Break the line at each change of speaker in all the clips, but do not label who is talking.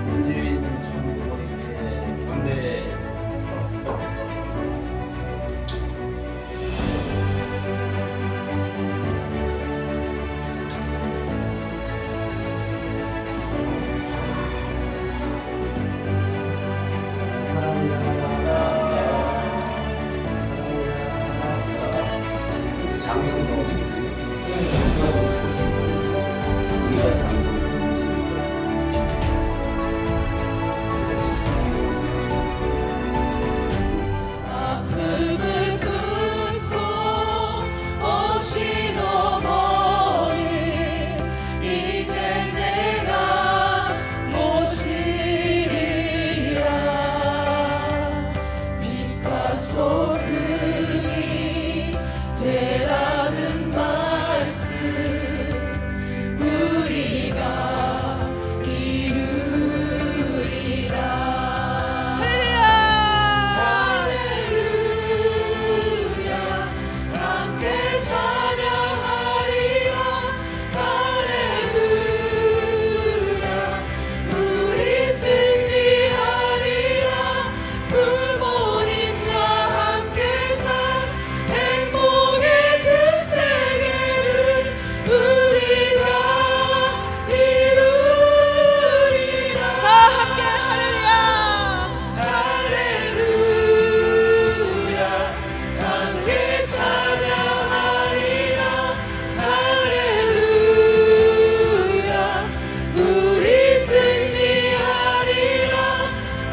문재인 정부의 경제 장성도 우리가 장성
아픔을 끊고 오신 어머니 이제 내가 모시리라 빛과 소금이 되라는 말씀 우리가 이루리라 할렐루야 함께 찬양하리라 할렐루야 우리 승리하리라 부모님과 함께 산 행복의 그 세계를 우리가 이루리라 다 함께 할렐루야 할렐루야 함께 찬양하리라 할렐루야 우리 승리하리라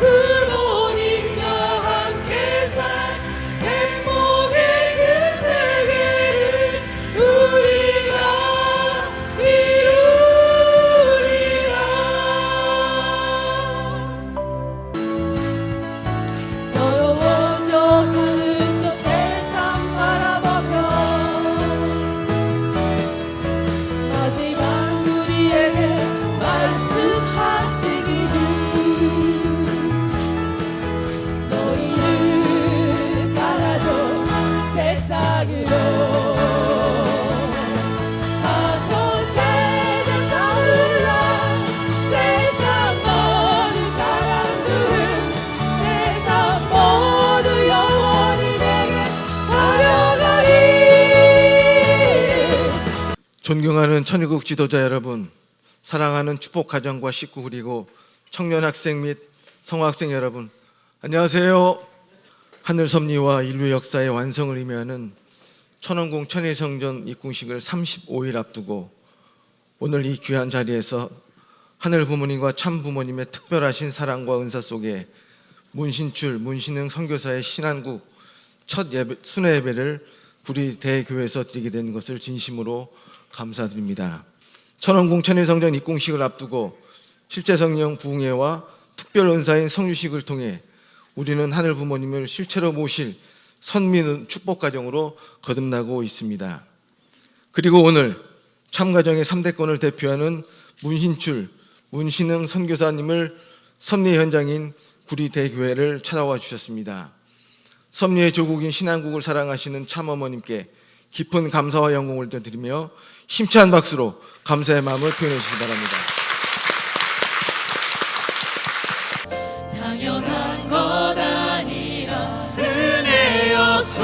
부모님과 함께 산 행복의 그 세계를 우리가 이루리라 여호와 저 하늘 저 세상 바라보며 마지막 우리에게 말씀하시기를 너희는 가라져 세상으로 가서 제자 삼으라 세상 모든 사람들을 세상 모두 영원히 내게 다려가리
존경하는 천일국 지도자 여러분, 사랑하는 축복 가정과 식구 그리고 청년 학생 및 성학생 여러분, 안녕하세요. 하늘 섭리와 인류 역사의 완성을 의미하는 천원궁 천혜성전 입궁식을 35일 앞두고 오늘 이 귀한 자리에서 하늘 부모님과 참 부모님의 특별하신 사랑과 은사 속에 문신출, 문신흥 선교사의 신안국 첫 순회 예배를 구리 대교회에서 드리게 된 것을 진심으로 감사드립니다. 천원궁 천혜성전 입궁식을 앞두고 실제 성령 부흥회와 특별 은사인 성유식을 통해 우리는 하늘 부모님을 실체로 모실 선민 축복 가정으로 거듭나고 있습니다. 그리고 오늘 참가정의 3대권을 대표하는 문신출, 문신흥 선교사님을 섭리 현장인 구리 대교회를 찾아와 주셨습니다. 섭리의 조국인 신안국을 사랑하시는 참어머님께 깊은 감사와 영광을 드리며 힘찬 박수로 감사의 마음을 표현해 주시기 바랍니다.
당연한 것 아니라 은혜였소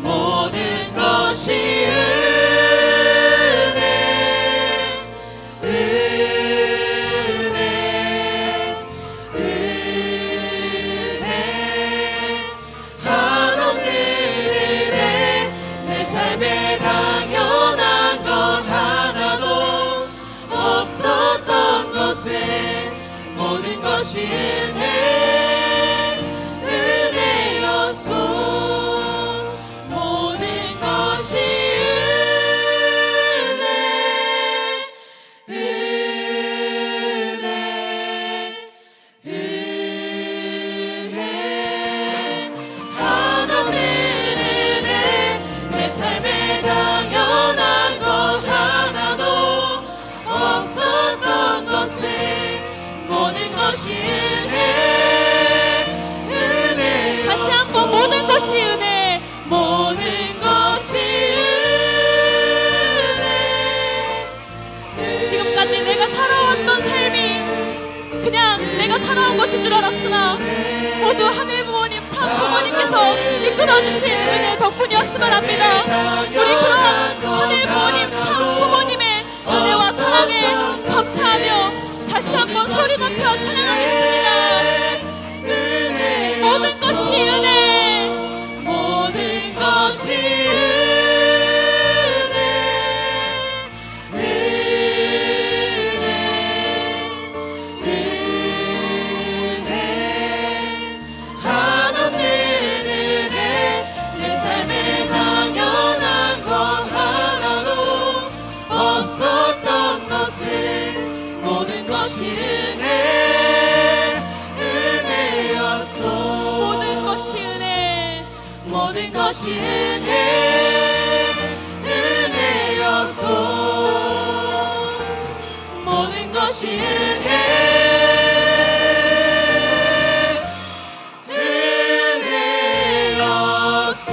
모든 것이 은혜 한없는 은혜 내 삶에 당연한 것 하나도 없었던 것에 모든 것이 알았으나 모두 하늘 부모님 참 부모님께서 이끌어주신 은혜 덕분이었음을 압니다. 우리 그러한 하늘 부모님 참 부모님의 은혜와 사랑에 감사하며 다시 한번 소리 높여 찬양하겠습니다. 모든 것이 은혜, 모든 것이 은혜, 한없는 은혜, 내 삶에 당연한 것 하나도 없었던 것을 모든 것이 은혜, 은혜였소. 모든 것이 은혜, 모든 것이 은혜, 은혜였소. 모든 것이 은혜, 은혜였소.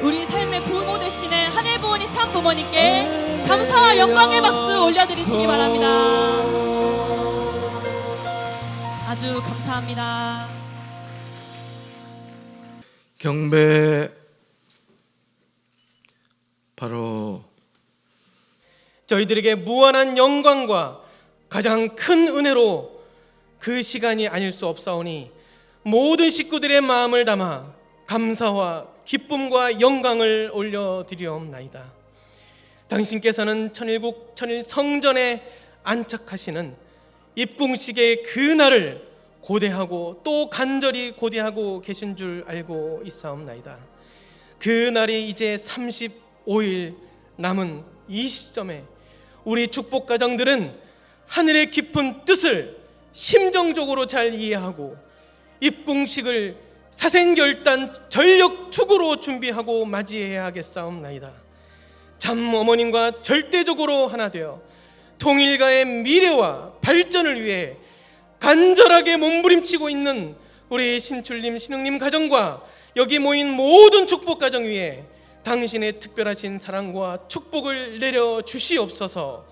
우리 삶의 부모 되시는 하늘 부모님 참 부모님께 감사와 영광의 박수 올려드리시기 바랍니다. 아주 감사합니다.
경배 바로
저희들에게 무한한 영광과 가장 큰 은혜로 그 시간이 아닐 수 없사오니 모든 식구들의 마음을 담아 감사와 기쁨과 영광을 올려드리옵나이다. 당신께서는 천일국 천일 성전에 안착하시는 입궁식의 그 날을 고대하고 또 간절히 고대하고 계신 줄 알고 있사옵나이다. 그 날이 이제 35일 남은 이 시점에 우리 축복가정들은 하늘의 깊은 뜻을 심정적으로 잘 이해하고 입궁식을 사생결단 전력투구로 준비하고 맞이해야 하겠사옵나이다. 참 어머님과 절대적으로 하나 되어 통일가의 미래와 발전을 위해 간절하게 몸부림치고 있는 우리 신출님 신흥님 가정과 여기 모인 모든 축복가정 위에 당신의 특별하신 사랑과 축복을 내려 주시옵소서.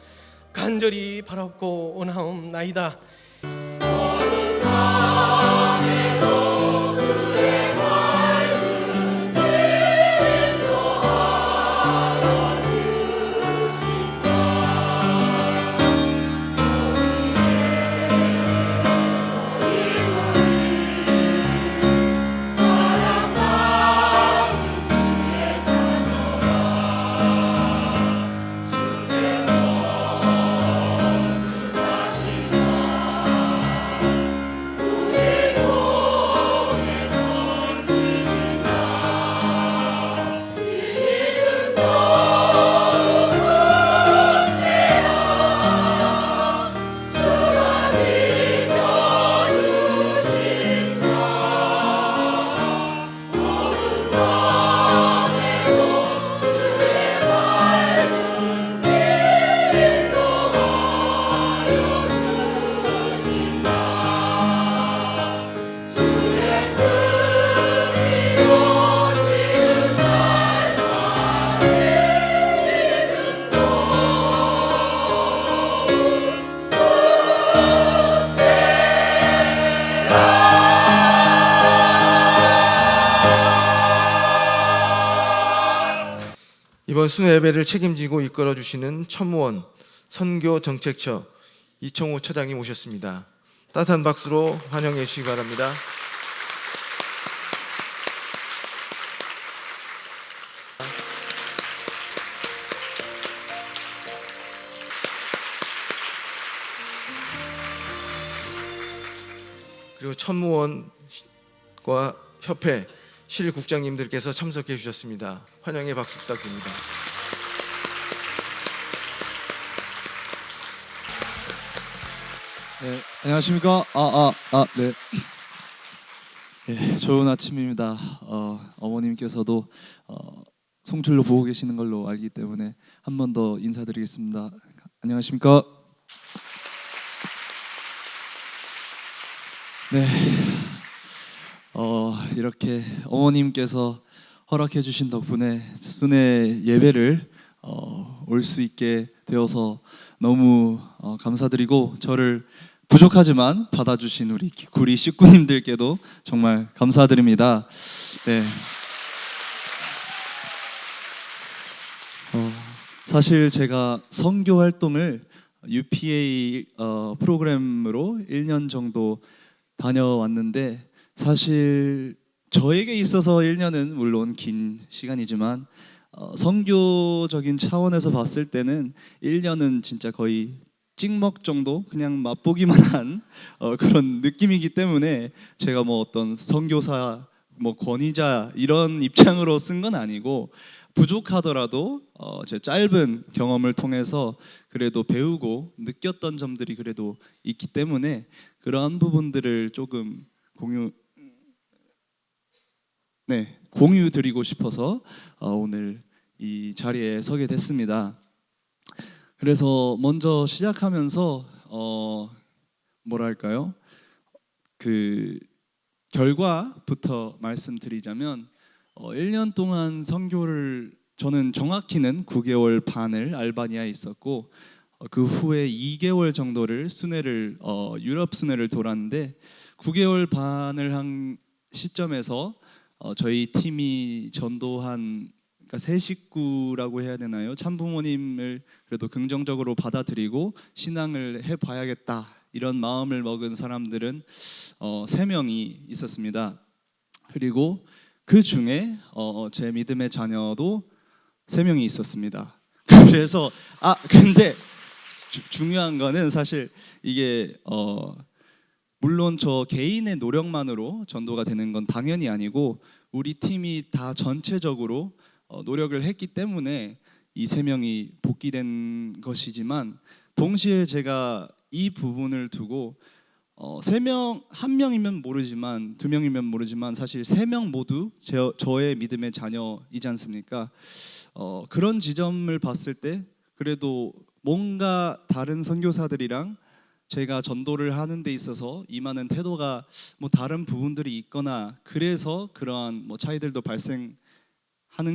간절히 바라옵고 원하옵나이다.
이번 순회 예배를 책임지고 이끌어 주시는 첨무원 선교정책처 이청우 처장님 오셨습니다. 따뜻한 박수로 환영해 주시기 바랍니다. 그리고 첨무원과 협회 실국장님들께서 참석해 주셨습니다. 환영의 박수 부탁드립니다.
네, 안녕하십니까? 네. 네, 좋은 아침입니다. 어머님께서도 송출로 보고 계시는 걸로 알기 때문에 한 번 더 인사드리겠습니다. 안녕하십니까? 네, 이렇게 어머님께서 허락해 주신 덕분에 순회 예배를 올 수 있게 되어서 너무 감사드리고 저를 부족하지만 받아주신 우리 구리 식구님들께도 정말 감사드립니다. 네. 사실 제가 선교 활동을 UPA 프로그램으로 1년 정도 다녀왔는데 사실 저에게 있어서 1년은 물론 긴 시간이지만 선교적인 차원에서 봤을 때는 1년은 진짜 거의 찍먹 정도 그냥 맛보기만 한 그런 느낌이기 때문에 제가 뭐 어떤 선교사 뭐 권위자 이런 입장으로 쓴 건 아니고 부족하더라도 제 짧은 경험을 통해서 그래도 배우고 느꼈던 점들이 그래도 있기 때문에 그러한 부분들을 조금 공유 드리고 싶어서 오늘 이 자리에 서게 됐습니다. 그래서 먼저 시작하면서 뭐랄까요? 그 결과부터 말씀드리자면 1년 동안 선교를 저는 정확히는 9개월 반을 알바니아에 있었고 그 후에 2개월 정도를 순회를 유럽 순회를 돌았는데 9개월 반을 한 시점에서 저희 팀이 전도한 그러니까 새 식구라고 해야 되나요? 참부모님을 그래도 긍정적으로 받아들이고 신앙을 해봐야겠다 이런 마음을 먹은 사람들은 3명이 있었습니다. 그리고 그 중에 제 믿음의 자녀도 3명이 있었습니다. 그래서 근데 중요한 거는 사실 이게 물론 저 개인의 노력만으로 전도가 되는 건 당연히 아니고 우리 팀이 다 전체적으로 노력을 했기 때문에 이 3명이 복귀된 것이지만 동시에 제가 이 부분을 두고 3명, 1명이면 모르지만 2명이면 모르지만 사실 3명 모두 저의 믿음의 자녀이지 않습니까? 그런 지점을 봤을 때 그래도 뭔가 다른 선교사들이랑 제가 전도를 하는 데 있어서 임하는 태도가 뭐 다른 부분들이 있거나 그래서 그러한 뭐 차이들도 발생하는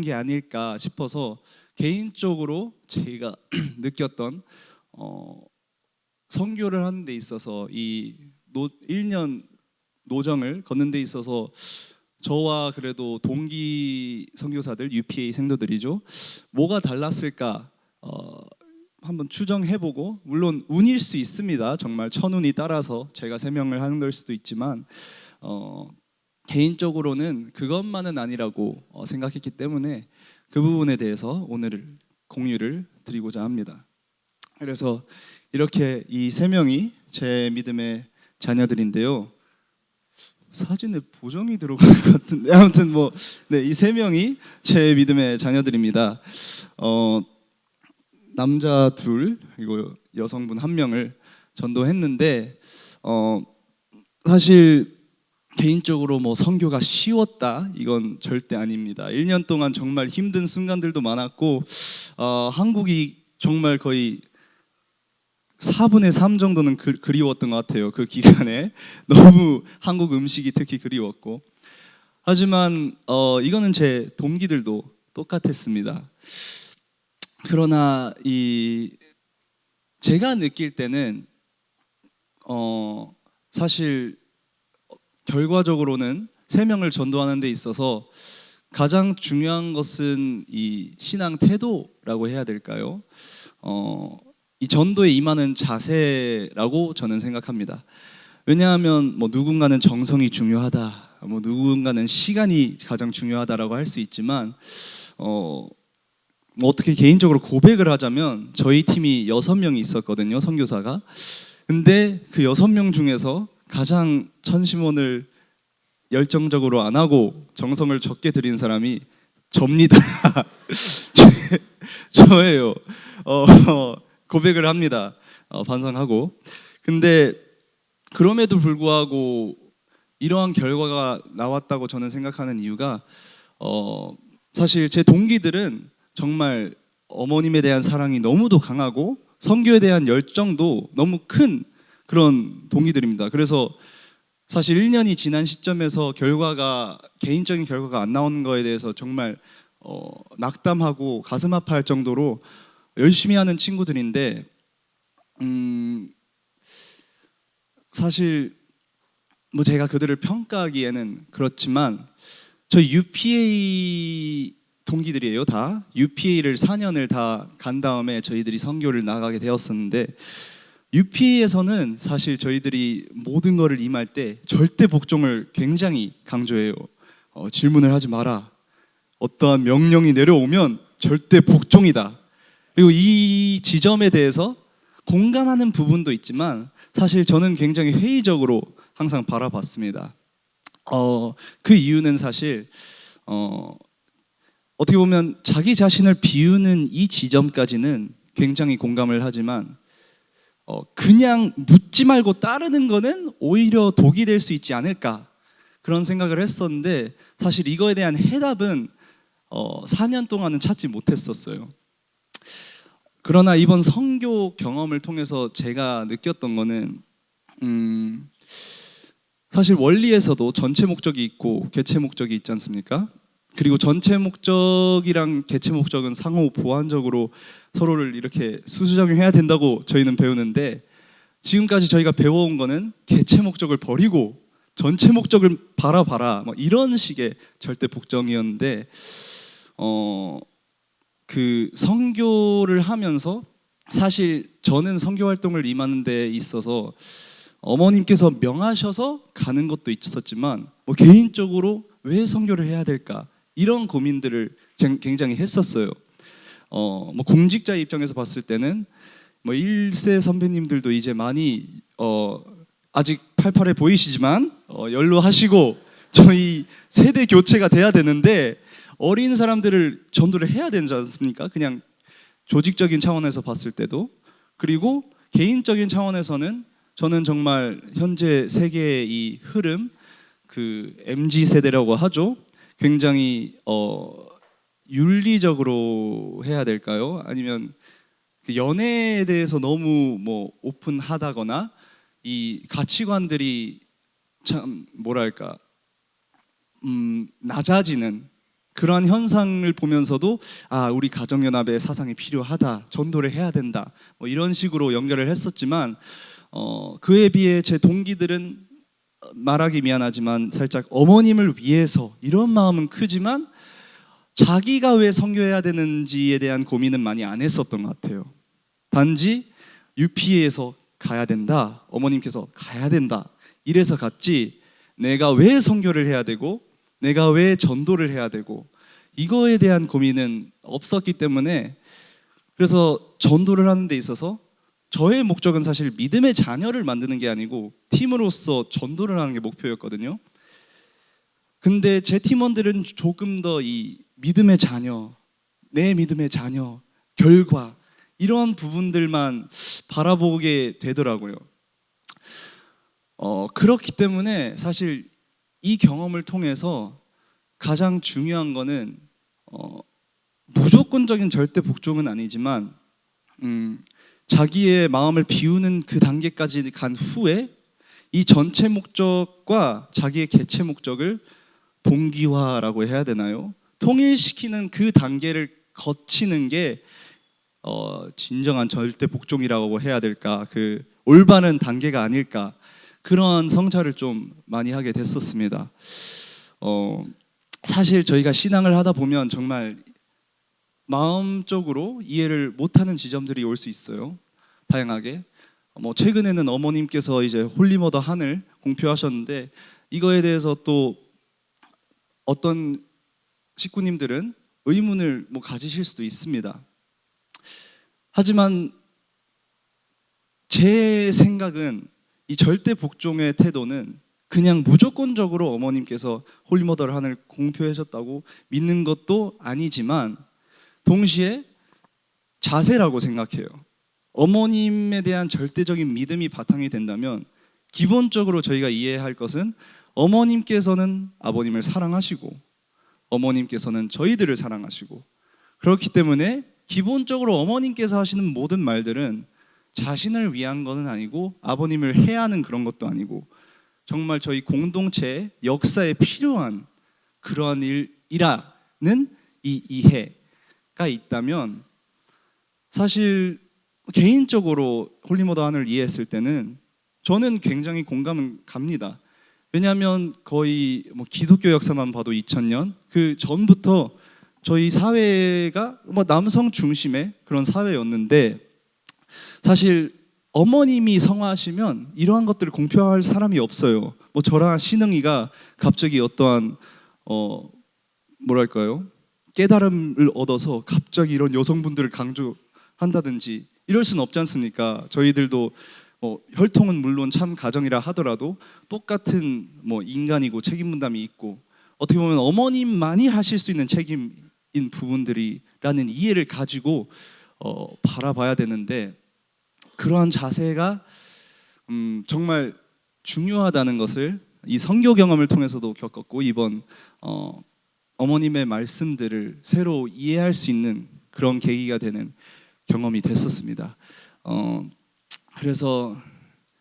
게 아닐까 싶어서 개인적으로 제가 느꼈던 선교를 하는 데 있어서 이 1년 노정을 걷는 데 있어서 저와 그래도 동기 선교사들 UPA 생도들이죠. 뭐가 달랐을까 한번 추정해보고 물론 운일 수 있습니다. 정말 천운이 따라서 제가 3명을 하는 걸 수도 있지만 개인적으로는 그것만은 아니라고 생각했기 때문에 그 부분에 대해서 오늘 공유를 드리고자 합니다. 그래서 이렇게 이 3명이 제 믿음의 자녀들인데요. 사진에 보정이 들어간 것 같은데 아무튼 뭐 이 3명이 제 믿음의 자녀들입니다. 남자 2 그리고 여성분 1명을 전도했는데 사실 개인적으로 뭐 선교가 쉬웠다 이건 절대 아닙니다. 1년 동안 정말 힘든 순간들도 많았고 한국이 정말 거의 4분의 3 정도는 그리웠던 것 같아요. 그 기간에 너무 한국 음식이 특히 그리웠고 하지만 이거는 제 동기들도 똑같았습니다. 그러나 제가 느낄 때는 사실 결과적으로는 3명을 전도하는 데 있어서 가장 중요한 것은 이 신앙 태도라고 해야 될까요? 이 전도에 임하는 자세라고 저는 생각합니다. 왜냐하면 뭐 누군가는 정성이 중요하다, 뭐 누군가는 시간이 가장 중요하다라고 할 수 있지만 뭐 어떻게 개인적으로 고백을 하자면 저희 팀이 6명이 있었거든요, 선교사가. 근데 그 6명 중에서 가장 천심원을 열정적으로 안 하고 정성을 적게 들인 사람이 접니다. 저예요. 고백을 합니다. 반성하고. 근데 그럼에도 불구하고 이러한 결과가 나왔다고 저는 생각하는 이유가 사실 제 동기들은 정말 어머님에 대한 사랑이 너무도 강하고 선교에 대한 열정도 너무 큰 그런 동기들입니다. 그래서 사실 1년이 지난 시점에서 개인적인 결과가 안 나오는 거에 대해서 정말 낙담하고 가슴 아파할 정도로 열심히 하는 친구들인데 사실 뭐 제가 그들을 평가하기에는 그렇지만 저희 UPA 동기들이에요. 다 UPA를 4년을 다 간 다음에 저희들이 선교를 나가게 되었었는데 UPA에서는 사실 저희들이 모든 거를 임할 때 절대 복종을 굉장히 강조해요. 질문을 하지 마라. 어떠한 명령이 내려오면 절대 복종이다. 그리고 이 지점에 대해서 공감하는 부분도 있지만 사실 저는 굉장히 회의적으로 항상 바라봤습니다. 그 이유는 사실 어떻게 보면 자기 자신을 비우는 이 지점까지는 굉장히 공감을 하지만 그냥 묻지 말고 따르는 거는 오히려 독이 될 수 있지 않을까 그런 생각을 했었는데 사실 이거에 대한 해답은 4년 동안은 찾지 못했었어요. 그러나 이번 선교 경험을 통해서 제가 느꼈던 거는 사실 원리에서도 전체 목적이 있고 개체 목적이 있지 않습니까? 그리고 전체 목적이랑 개체 목적은 상호 보완적으로 서로를 이렇게 수수작용해야 된다고 저희는 배우는데 지금까지 저희가 배워온 거는 개체 목적을 버리고 전체 목적을 바라봐라 뭐 이런 식의 절대 복종이었는데 그 선교를 하면서 사실 저는 선교 활동을 임하는 데 있어서 어머님께서 명하셔서 가는 것도 있었지만 뭐 개인적으로 왜 선교를 해야 될까 이런 고민들을 굉장히 했었어요. 뭐 공직자 입장에서 봤을 때는 뭐 1세 선배님들도 이제 많이 아직 팔팔해 보이시지만 연로하시고 저희 세대 교체가 돼야 되는데 어린 사람들을 전도를 해야 되지 않습니까? 그냥 조직적인 차원에서 봤을 때도 그리고 개인적인 차원에서는 저는 정말 현재 세계의 이 흐름 그 MZ 세대라고 하죠. 굉장히 윤리적으로 해야 될까요? 아니면 그 연애에 대해서 너무 뭐 오픈하다거나 이 가치관들이 참 뭐랄까 낮아지는 그러한 현상을 보면서도 우리 가정연합의 사상이 필요하다, 전도를 해야 된다 뭐 이런 식으로 연결을 했었지만 그에 비해 제 동기들은 말하기 미안하지만 살짝 어머님을 위해서 이런 마음은 크지만 자기가 왜 선교해야 되는지에 대한 고민은 많이 안 했었던 것 같아요. 단지 UPA에서 가야 된다, 어머님께서 가야 된다 이래서 갔지 내가 왜 선교를 해야 되고 내가 왜 전도를 해야 되고 이거에 대한 고민은 없었기 때문에 그래서 전도를 하는 데 있어서 저의 목적은 사실 믿음의 자녀를 만드는 게 아니고 팀으로서 전도를 하는 게 목표였거든요. 근데 제 팀원들은 조금 더 이 믿음의 자녀, 내 믿음의 자녀, 결과 이런 부분들만 바라보게 되더라고요. 그렇기 때문에 사실 이 경험을 통해서 가장 중요한 거는 무조건적인 절대 복종은 아니지만 자기의 마음을 비우는 그 단계까지 간 후에 이 전체 목적과 자기의 개체 목적을 동기화라고 해야 되나요? 통일시키는 그 단계를 거치는 게 진정한 절대 복종이라고 해야 될까? 그 올바른 단계가 아닐까? 그런 성찰을 좀 많이 하게 됐었습니다. 사실 저희가 신앙을 하다 보면 정말 마음적으로 이해를 못하는 지점들이 올 수 있어요. 다양하게. 뭐 최근에는 어머님께서 이제 홀리머더 한을 공표하셨는데 이거에 대해서 또 어떤 식구님들은 의문을 뭐 가지실 수도 있습니다. 하지만 제 생각은 이 절대 복종의 태도는 그냥 무조건적으로 어머님께서 홀리머더 한을 공표하셨다고 믿는 것도 아니지만 동시에 자세라고 생각해요. 어머님에 대한 절대적인 믿음이 바탕이 된다면 기본적으로 저희가 이해할 것은 어머님께서는 아버님을 사랑하시고 어머님께서는 저희들을 사랑하시고 그렇기 때문에 기본적으로 어머님께서 하시는 모든 말들은 자신을 위한 것은 아니고 아버님을 해야 하는 그런 것도 아니고 정말 저희 공동체의 역사에 필요한 그러한 일이라는 이 이해가 있다면 사실 개인적으로 홀리모더 하늘 이해했을 때는 저는 굉장히 공감은 갑니다. 왜냐하면 거의 뭐 기독교 역사만 봐도 2000년 그 전부터 저희 사회가 뭐 남성 중심의 그런 사회였는데 사실 어머님이 성화하시면 이러한 것들을 공표할 사람이 없어요. 뭐 저랑 신흥이가 갑자기 어떠한 뭐랄까요? 깨달음을 얻어서 갑자기 이런 여성분들을 강조한다든지 이럴 수는 없지 않습니까? 저희들도 혈통은 물론 참 가정이라 하더라도 똑같은 뭐 인간이고 책임 분담이 있고 어떻게 보면 어머님만이 하실 수 있는 책임인 부분들이라는 이해를 가지고 바라봐야 되는데 그러한 자세가 정말 중요하다는 것을 이 선교 경험을 통해서도 겪었고 이번 어머님의 말씀들을 새로 이해할 수 있는 그런 계기가 되는 경험이 됐었습니다. 그래서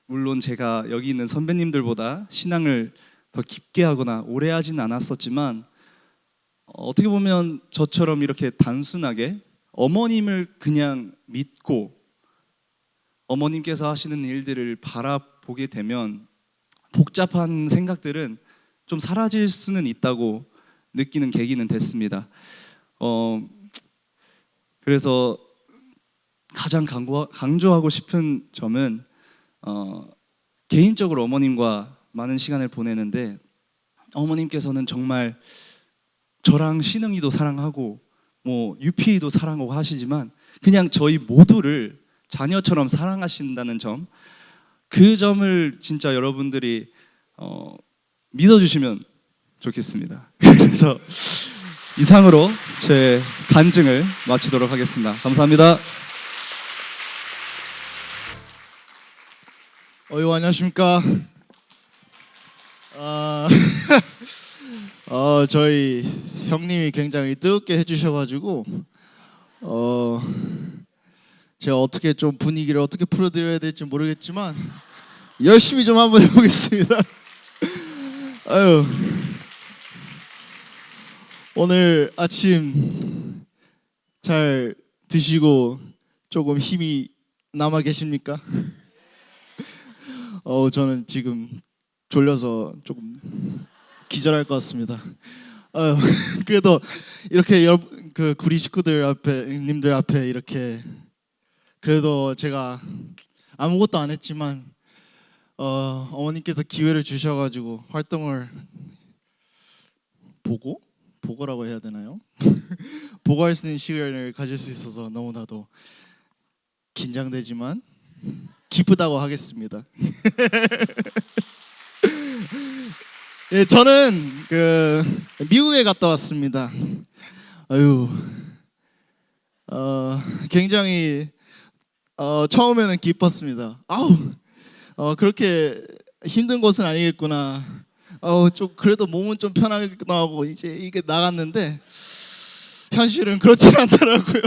물론 제가 여기 있는 선배님들보다 신앙을 더 깊게 하거나 오래 하진 않았었지만 어떻게 보면 저처럼 이렇게 단순하게 어머님을 그냥 믿고 어머님께서 하시는 일들을 바라보게 되면 복잡한 생각들은 좀 사라질 수는 있다고 느끼는 계기는 됐습니다. 그래서 가장 강조하고 싶은 점은 개인적으로 어머님과 많은 시간을 보내는데 어머님께서는 정말 저랑 신흥이도 사랑하고 뭐 UPA도 사랑하고 하시지만 그냥 저희 모두를 자녀처럼 사랑하신다는 점, 그 점을 진짜 여러분들이 믿어주시면 좋겠습니다. 그래서 이상으로 제 간증을 마치도록 하겠습니다. 감사합니다.
안녕하십니까. 저희 형님이 굉장히 뜨겁게 해주셔가지고 제가 어떻게 좀 분위기를 어떻게 풀어드려야 될지 모르겠지만 열심히 좀 한번 해보겠습니다. 아유, 오늘 아침 잘 드시고 조금 힘이 남아 계십니까? 저는 지금 졸려서 조금 기절할 것 같습니다. 그래도 이렇게 그 구리 식구들 앞에, 님들 앞에 이렇게 그래도 제가 아무것도 안 했지만 어머님께서 기회를 주셔가지고 활동을 보고라고 해야 되나요? 보고할 수 있는 시간을 가질 수 있어서 너무나도 긴장되지만 기쁘다고 하겠습니다. 예, 저는 미국에 갔다 왔습니다. 굉장히 처음에는 기뻤습니다. 그렇게 힘든 곳은 아니겠구나. 좀 그래도 몸은 좀 편하겠구나 하고 이제 이게 나갔는데 현실은 그렇지 않더라고요.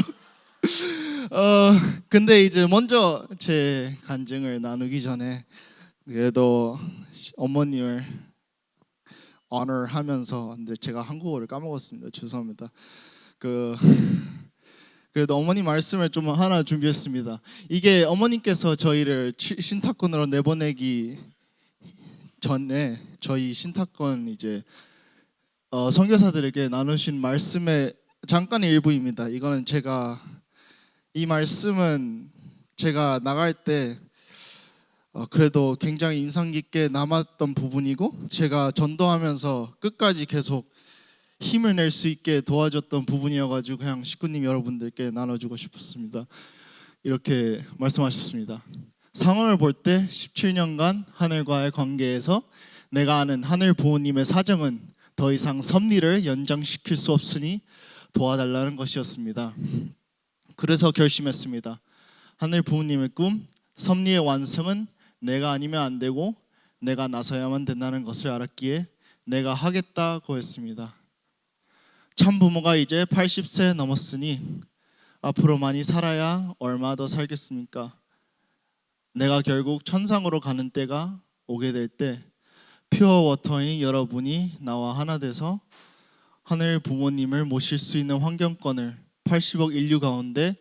근데 이제 먼저 제 간증을 나누기 전에 그래도 어머님을 honor하면서, 근데 제가 한국어를 까먹었습니다. 죄송합니다. 그래도 어머님 말씀을 좀 하나 준비했습니다. 이게 어머님께서 저희를 신탁권으로 내보내기 전에 저희 신탁권 이제 선교사들에게 나누신 말씀의 잠깐의 일부입니다. 이 말씀은 제가 나갈 때 그래도 굉장히 인상 깊게 남았던 부분이고 제가 전도하면서 끝까지 계속 힘을 낼 수 있게 도와줬던 부분이어가지고 그냥 식구님 여러분들께 나눠주고 싶었습니다. 이렇게 말씀하셨습니다. 상황을 볼 때 17년간 하늘과의 관계에서 내가 아는 하늘 부모님의 사정은 더 이상 섭리를 연장시킬 수 없으니 도와달라는 것이었습니다. 그래서 결심했습니다. 하늘 부모님의 꿈, 섭리의 완성은 내가 아니면 안 되고 내가 나서야만 된다는 것을 알았기에 내가 하겠다고 했습니다. 참 부모가 이제 80세 넘었으니 앞으로 많이 살아야 얼마 더 살겠습니까? 내가 결국 천상으로 가는 때가 오게 될 때 퓨어 워터인 여러분이 나와 하나 돼서 하늘 부모님을 모실 수 있는 환경권을 80억 인류 가운데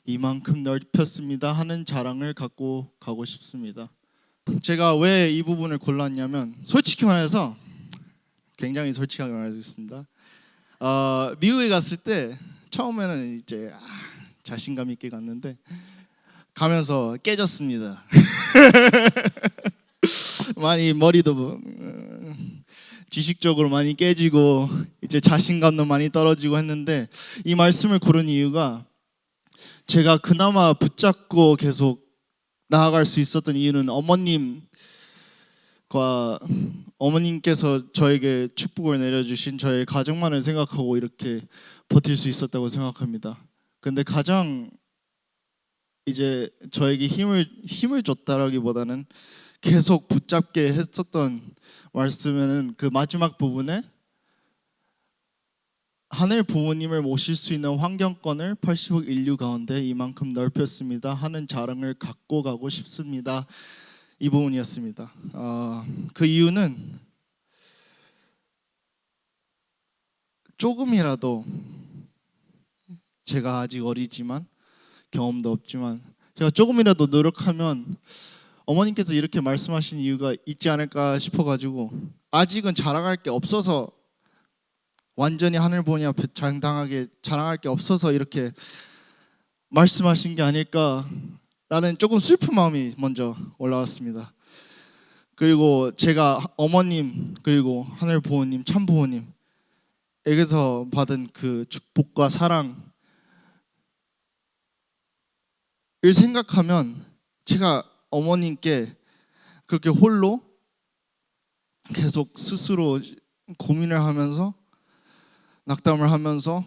이만큼 넓혔습니다 하는 자랑을 갖고 가고 싶습니다. 제가 왜 이 부분을 골랐냐면 솔직히 말해서 굉장히 솔직하게 말하겠습니다. 미국에 갔을 때 처음에는 이제 자신감 있게 갔는데 가면서 깨졌습니다. 많이 머리도 지식적으로 많이 깨지고 이제 자신감도 많이 떨어지고 했는데 이 말씀을 고른 이유가 제가 그나마 붙잡고 계속 나아갈 수 있었던 이유는 어머님께서 저에게 축복을 내려주신 저의 가정만을 생각하고 이렇게 버틸 수 있었다고 생각합니다. 근데 가장 이제 저에게 힘을 줬다라기보다는 계속 붙잡게 했었던 말씀에는 그 마지막 부분에 하늘 부모님을 모실 수 있는 환경권을 80억 인류 가운데 이만큼 넓혔습니다 하는 자랑을 갖고 가고 싶습니다. 이 부분이었습니다. 그 이유는 조금이라도 제가 아직 어리지만 경험도 없지만 제가 조금이라도 노력하면 어머님께서 이렇게 말씀하신 이유가 있지 않을까 싶어가지고 아직은 자랑할 게 없어서 완전히 하늘 보니 앞에 장당하게 자랑할 게 없어서 이렇게 말씀하신 게 아닐까라는 조금 슬픈 마음이 먼저 올라왔습니다. 그리고 제가 어머님 그리고 하늘 부모님 참 부모님에게서 받은 그 축복과 사랑을 생각하면 제가 어머님께 그렇게 홀로 계속 스스로 고민을 하면서 낙담을 하면서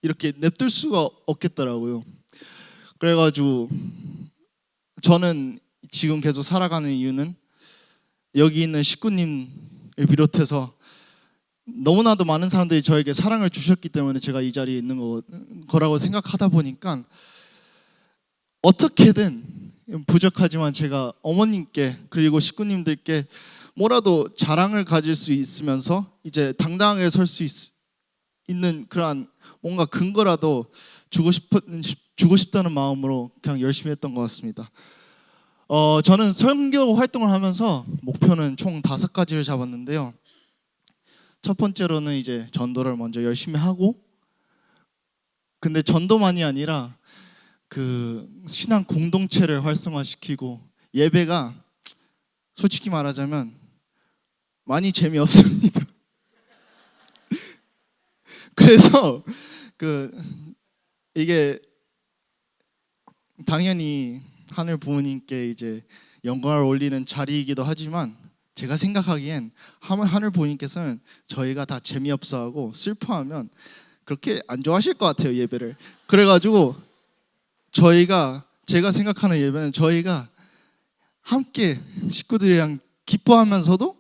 이렇게 냅둘 수가 없겠더라고요. 그래가지고 저는 지금 계속 살아가는 이유는 여기 있는 식구님을 비롯해서 너무나도 많은 사람들이 저에게 사랑을 주셨기 때문에 제가 이 자리에 있는 거라고 생각하다 보니까 어떻게든 부족하지만 제가 어머님께 그리고 식구님들께 뭐라도 자랑을 가질 수 있으면서 이제 당당하게 설 수 있는 그러한 뭔가 근거라도 주고 싶다는 마음으로 그냥 열심히 했던 것 같습니다. 저는 선교 활동을 하면서 목표는 총 5가지를 잡았는데요. 첫 번째로는 이제 전도를 먼저 열심히 하고, 근데 전도만이 아니라 그 신앙 공동체를 활성화시키고, 예배가 솔직히 말하자면 많이 재미없습니다. 그래서 이게 당연히 하늘 부모님께 이제 영광을 올리는 자리이기도 하지만 제가 생각하기엔 하늘 부모님께서는 저희가 다 재미없어하고 슬퍼하면 그렇게 안 좋아하실 것 같아요, 예배를. 그래가지고 제가 생각하는 예배는 저희가 함께 식구들이랑 기뻐하면서도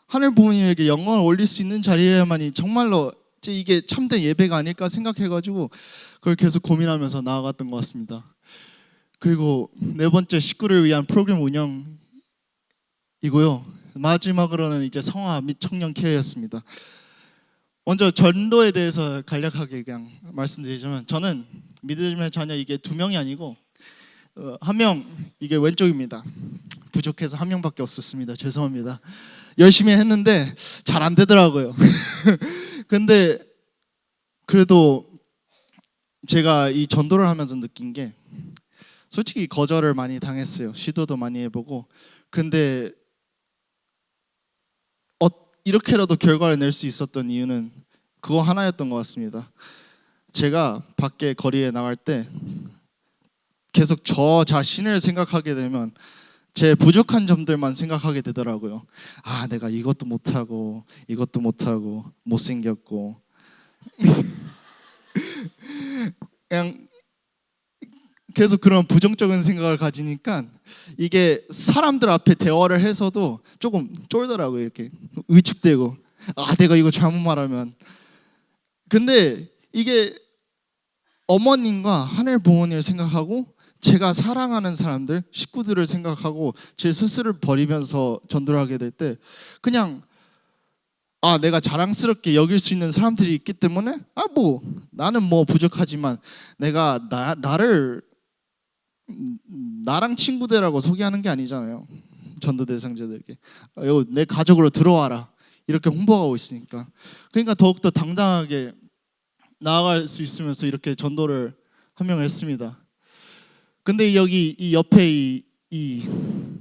하늘 부모님에게 영광을 올릴 수 있는 자리여야만이 정말로 이게 참된 예배가 아닐까 생각해가지고 그걸 계속 고민하면서 나아갔던 것 같습니다. 그리고 네 번째, 식구를 위한 프로그램 운영이고요. 마지막으로는 이제 성화 및 청년 케어였습니다. 먼저 전도에 대해서 간략하게 그냥 말씀드리자면, 저는 믿음의 자녀 이게 2명이 아니고 한 명, 이게 왼쪽입니다. 부족해서 한 명밖에 없었습니다. 죄송합니다. 열심히 했는데 잘 안 되더라고요. 근데 그래도 제가 이 전도를 하면서 느낀 게, 솔직히 거절을 많이 당했어요. 시도도 많이 해보고. 근데 이렇게라도 결과를 낼 수 있었던 이유는 그거 하나였던 것 같습니다. 제가 밖에 거리에 나갈 때 계속 저 자신을 생각하게 되면 제 부족한 점들만 생각하게 되더라고요. 내가 이것도 못하고 이것도 못하고 못생겼고 그냥 계속 그런 부정적인 생각을 가지니까 이게 사람들 앞에 대화를 해서도 조금 쫄더라고요. 이렇게 위축되고 내가 이거 잘못 말하면. 근데 이게 어머님과 하늘 부모님을 생각하고 제가 사랑하는 사람들, 식구들을 생각하고 제 스스로를 버리면서 전도를 하게 될 때 그냥 내가 자랑스럽게 여길 수 있는 사람들이 있기 때문에 뭐 나는 뭐 부족하지만 내가 나랑 친구들하고 소개하는 게 아니잖아요. 전도 대상자들에게 내 가족으로 들어와라 이렇게 홍보하고 있으니까, 그러니까 더욱더 당당하게 나아갈 수 있으면서 이렇게 전도를 함명했습니다. 근데 여기 이 옆에 이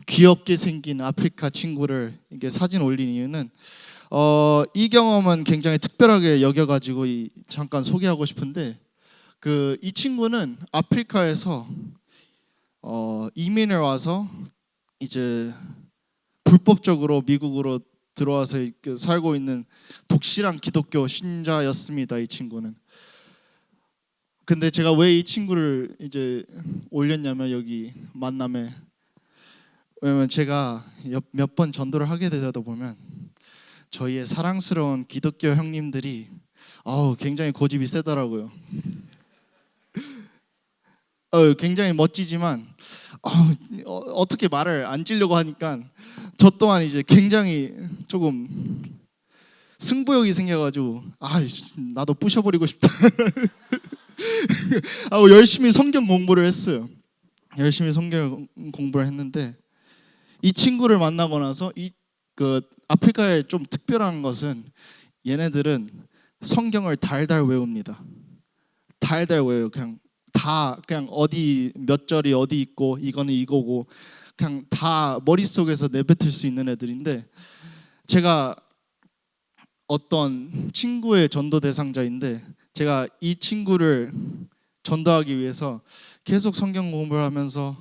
귀엽게 생긴 아프리카 친구를 이게 사진 올린 이유는 이 경험은 굉장히 특별하게 여겨가지고 잠깐 소개하고 싶은데, 이 친구는 아프리카에서 이민을 와서 이제 불법적으로 미국으로 들어와서 살고 있는 독실한 기독교 신자였습니다. 이 친구는. 근데 제가 왜 이 친구를 이제 올렸냐면 여기 만남에, 왜냐면 제가 몇 번 전도를 하게 되다 보면 저희의 사랑스러운 기독교 형님들이 굉장히 고집이 세더라고요. 굉장히 멋지지만 어떻게 말을 안 찌려고 하니까 저 또한 이제 굉장히 조금 승부욕이 생겨가지고 나도 부셔버리고 싶다. 열심히 성경 공부를 했어요. 열심히 성경 공부를 했는데 이 친구를 만나고 나서 아프리카에 좀 특별한 것은 얘네들은 성경을 달달 외웁니다. 달달 외워요. 그냥 어디 몇 절이 어디 있고 이거는 이거고 그냥 다 머릿속에서 내뱉을 수 있는 애들인데, 제가 어떤 친구의 전도 대상자인데 제가 이 친구를 전도하기 위해서 계속 성경 공부를 하면서,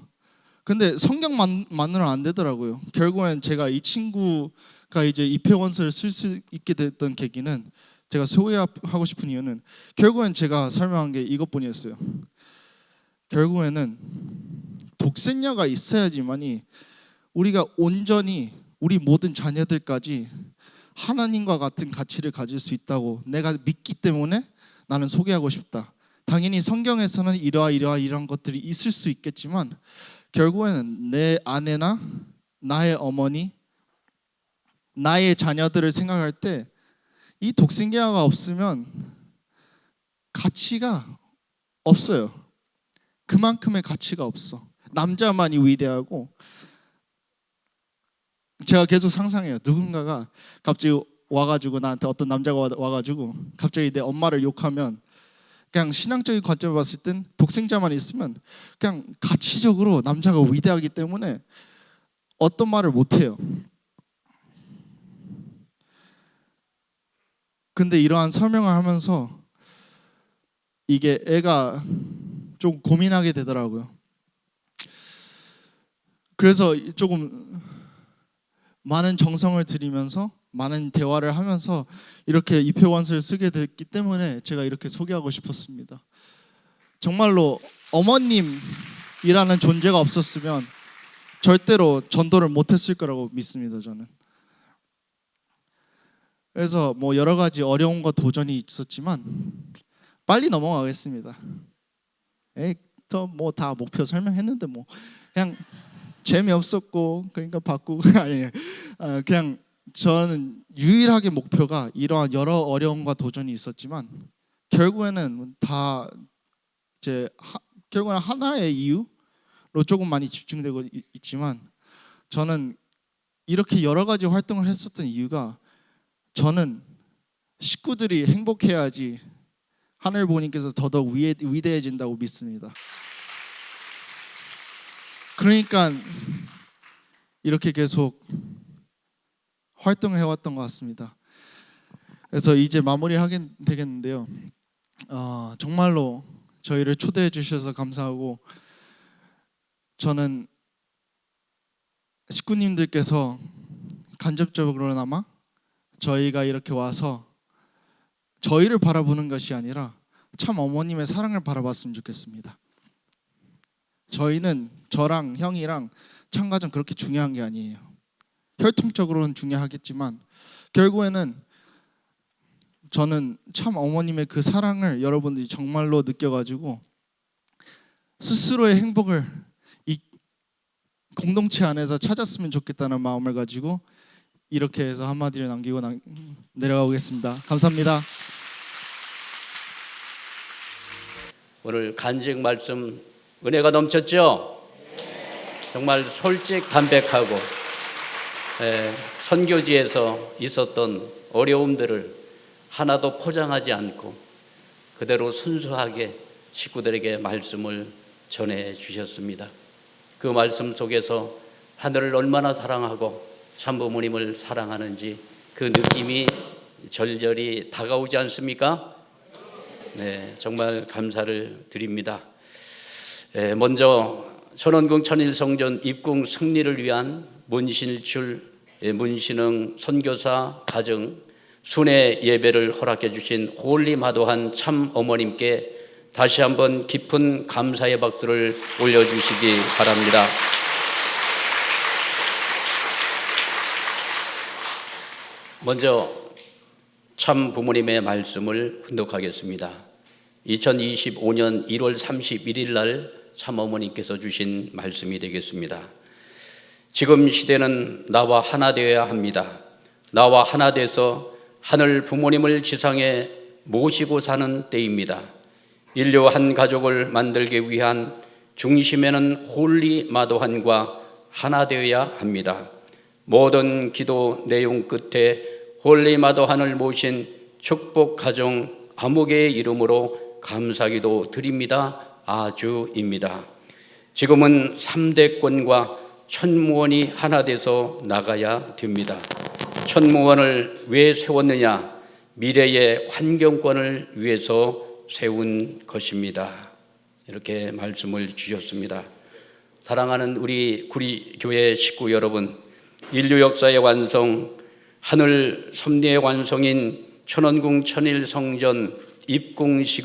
근데 성경만으로는 안 되더라고요. 결국엔 제가 이 친구가 이제 입회원서를 쓸 수 있게 됐던 계기는, 제가 소개하고 싶은 이유는 결국엔 제가 설명한 게 이것뿐이었어요. 결국에는 독생녀가 있어야지만이 우리가 온전히 우리 모든 자녀들까지 하나님과 같은 가치를 가질 수 있다고 내가 믿기 때문에 나는 소개하고 싶다. 당연히 성경에서는 이러한 것들이 있을 수 있겠지만 결국에는 내 아내나 나의 어머니, 나의 자녀들을 생각할 때 이 독생자가 없으면 가치가 없어요. 그만큼의 가치가 없어. 남자만이 위대하고, 제가 계속 상상해요. 누군가가 갑자기 와가지고 나한테, 어떤 남자가 와가지고 갑자기 내 엄마를 욕하면, 그냥 신앙적인 관점을 봤을 땐 독생자만 있으면 그냥 가치적으로 남자가 위대하기 때문에 어떤 말을 못해요. 근데 이러한 설명을 하면서 이게 애가 좀 고민하게 되더라고요. 그래서 조금 많은 정성을 들이면서 많은 대화를 하면서 이렇게 입회원서를 쓰게 됐기 때문에 제가 이렇게 소개하고 싶었습니다. 정말로 어머님이라는 존재가 없었으면 절대로 전도를 못했을 거라고 믿습니다. 저는. 그래서 뭐 여러 가지 어려움과 도전이 있었지만 빨리 넘어가겠습니다. 뭐 다 목표 설명했는데 뭐 그냥 재미없었고 그러니까 바꾸고 아니에요. 그냥 저는 유일하게 목표가 이러한 여러 어려움과 도전이 있었지만 결국에는 다 이제 결국에는 하나의 이유로 조금 많이 집중되고 있지만, 저는 이렇게 여러 가지 활동을 했었던 이유가, 저는 식구들이 행복해야지 하늘 부모님께서 더더욱 위대해진다고 믿습니다. 그러니까 이렇게 계속 활동을 해왔던 것 같습니다. 그래서 이제 마무리하게 되겠는데요. 정말로 저희를 초대해 주셔서 감사하고, 저는 식구님들께서 간접적으로나마 저희가 이렇게 와서 저희를 바라보는 것이 아니라 참 어머님의 사랑을 바라봤으면 좋겠습니다. 저랑 형이랑 참가전 그렇게 중요한 게 아니에요. 혈통적으로는 중요하겠지만 결국에는 저는 참 어머님의 그 사랑을 여러분들이 정말로 느껴가지고 스스로의 행복을 이 공동체 안에서 찾았으면 좋겠다는 마음을 가지고 이렇게 해서 한마디를 남기고 내려가 보겠습니다. 감사합니다.
오늘 간증 말씀 은혜가 넘쳤죠? 정말 솔직 담백하고 선교지에서 있었던 어려움들을 하나도 포장하지 않고 그대로 순수하게 식구들에게 말씀을 전해 주셨습니다. 그 말씀 속에서 하늘을 얼마나 사랑하고 참부모님을 사랑하는지 그 느낌이 절절히 다가오지 않습니까? 네, 정말 감사를 드립니다. 먼저 천원궁 천일성전 입궁 승리를 위한 문신출 문신흥 선교사 가정 순회 예배를 허락해 주신 홀리마도한 참 어머님께 다시 한번 깊은 감사의 박수를 올려주시기 바랍니다. 먼저 참 부모님의 말씀을 훈독하겠습니다. 2025년 1월 31일 날 참 어머니께서 주신 말씀이 되겠습니다. 지금 시대는 나와 하나 되어야 합니다. 나와 하나 돼서 하늘 부모님을 지상에 모시고 사는 때입니다. 인류 한 가족을 만들기 위한 중심에는 홀리마도한과 하나 되어야 합니다. 모든 기도 내용 끝에 홀리마도한을 모신 축복 가정 아무개의 이름으로 감사기도 드립니다. 아주입니다. 지금은 3대권과 천무원이 하나 돼서 나가야 됩니다. 천무원을 왜 세웠느냐? 미래의 환경권을 위해서 세운 것입니다. 이렇게 말씀을 주셨습니다. 사랑하는 우리 구리교회 식구 여러분, 인류 역사의 완성, 하늘 섭리의 완성인 천원궁 천일성전 입궁식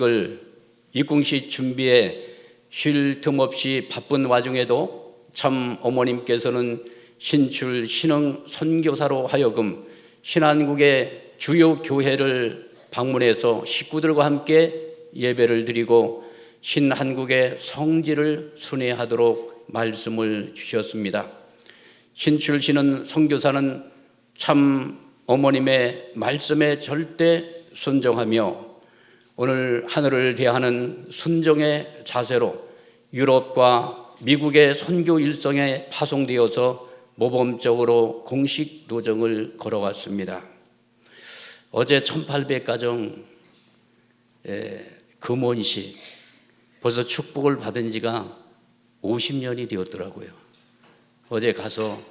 준비에 쉴 틈 없이 바쁜 와중에도 참 어머님께서는 신출 신흥 선교사로 하여금 신한국의 주요 교회를 방문해서 식구들과 함께 예배를 드리고 신한국의 성지를 순회하도록 말씀을 주셨습니다. 신출 신흥 선교사는 참 어머님의 말씀에 절대 순종하며 오늘 하늘을 대하는 순종의 자세로 유럽과 미국의 선교 일정에 파송되어서 모범적으로 공식 도정을 걸어왔습니다. 어제 1800가정 금원식 벌써 축복을 받은 지가 50년이 되었더라고요. 어제 가서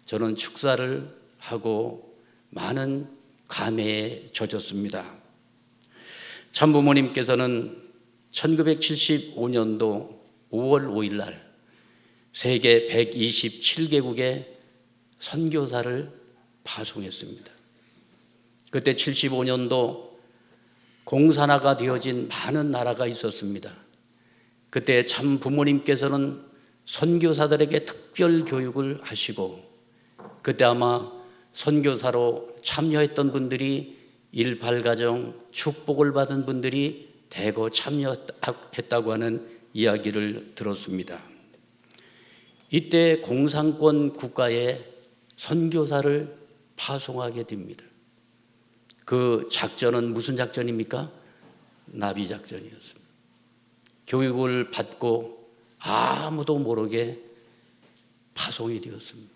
저는 축사를 하고 많은 감회에 젖었습니다. 참부모님께서는 1975년도 5월 5일 날 세계 127개국에 선교사를 파송했습니다. 그때 75년도 공산화가 되어진 많은 나라가 있었습니다. 그때 참 부모님께서는 선교사들에게 특별 교육을 하시고 그때 아마 선교사로 참여했던 분들이 18가정 축복을 받은 분들이 대거 참여했다고 하는 이야기를 들었습니다. 이때 공산권 국가에 선교사를 파송하게 됩니다. 그 작전은 무슨 작전입니까? 나비 작전이었습니다. 교육을 받고 아무도 모르게 파송이 되었습니다.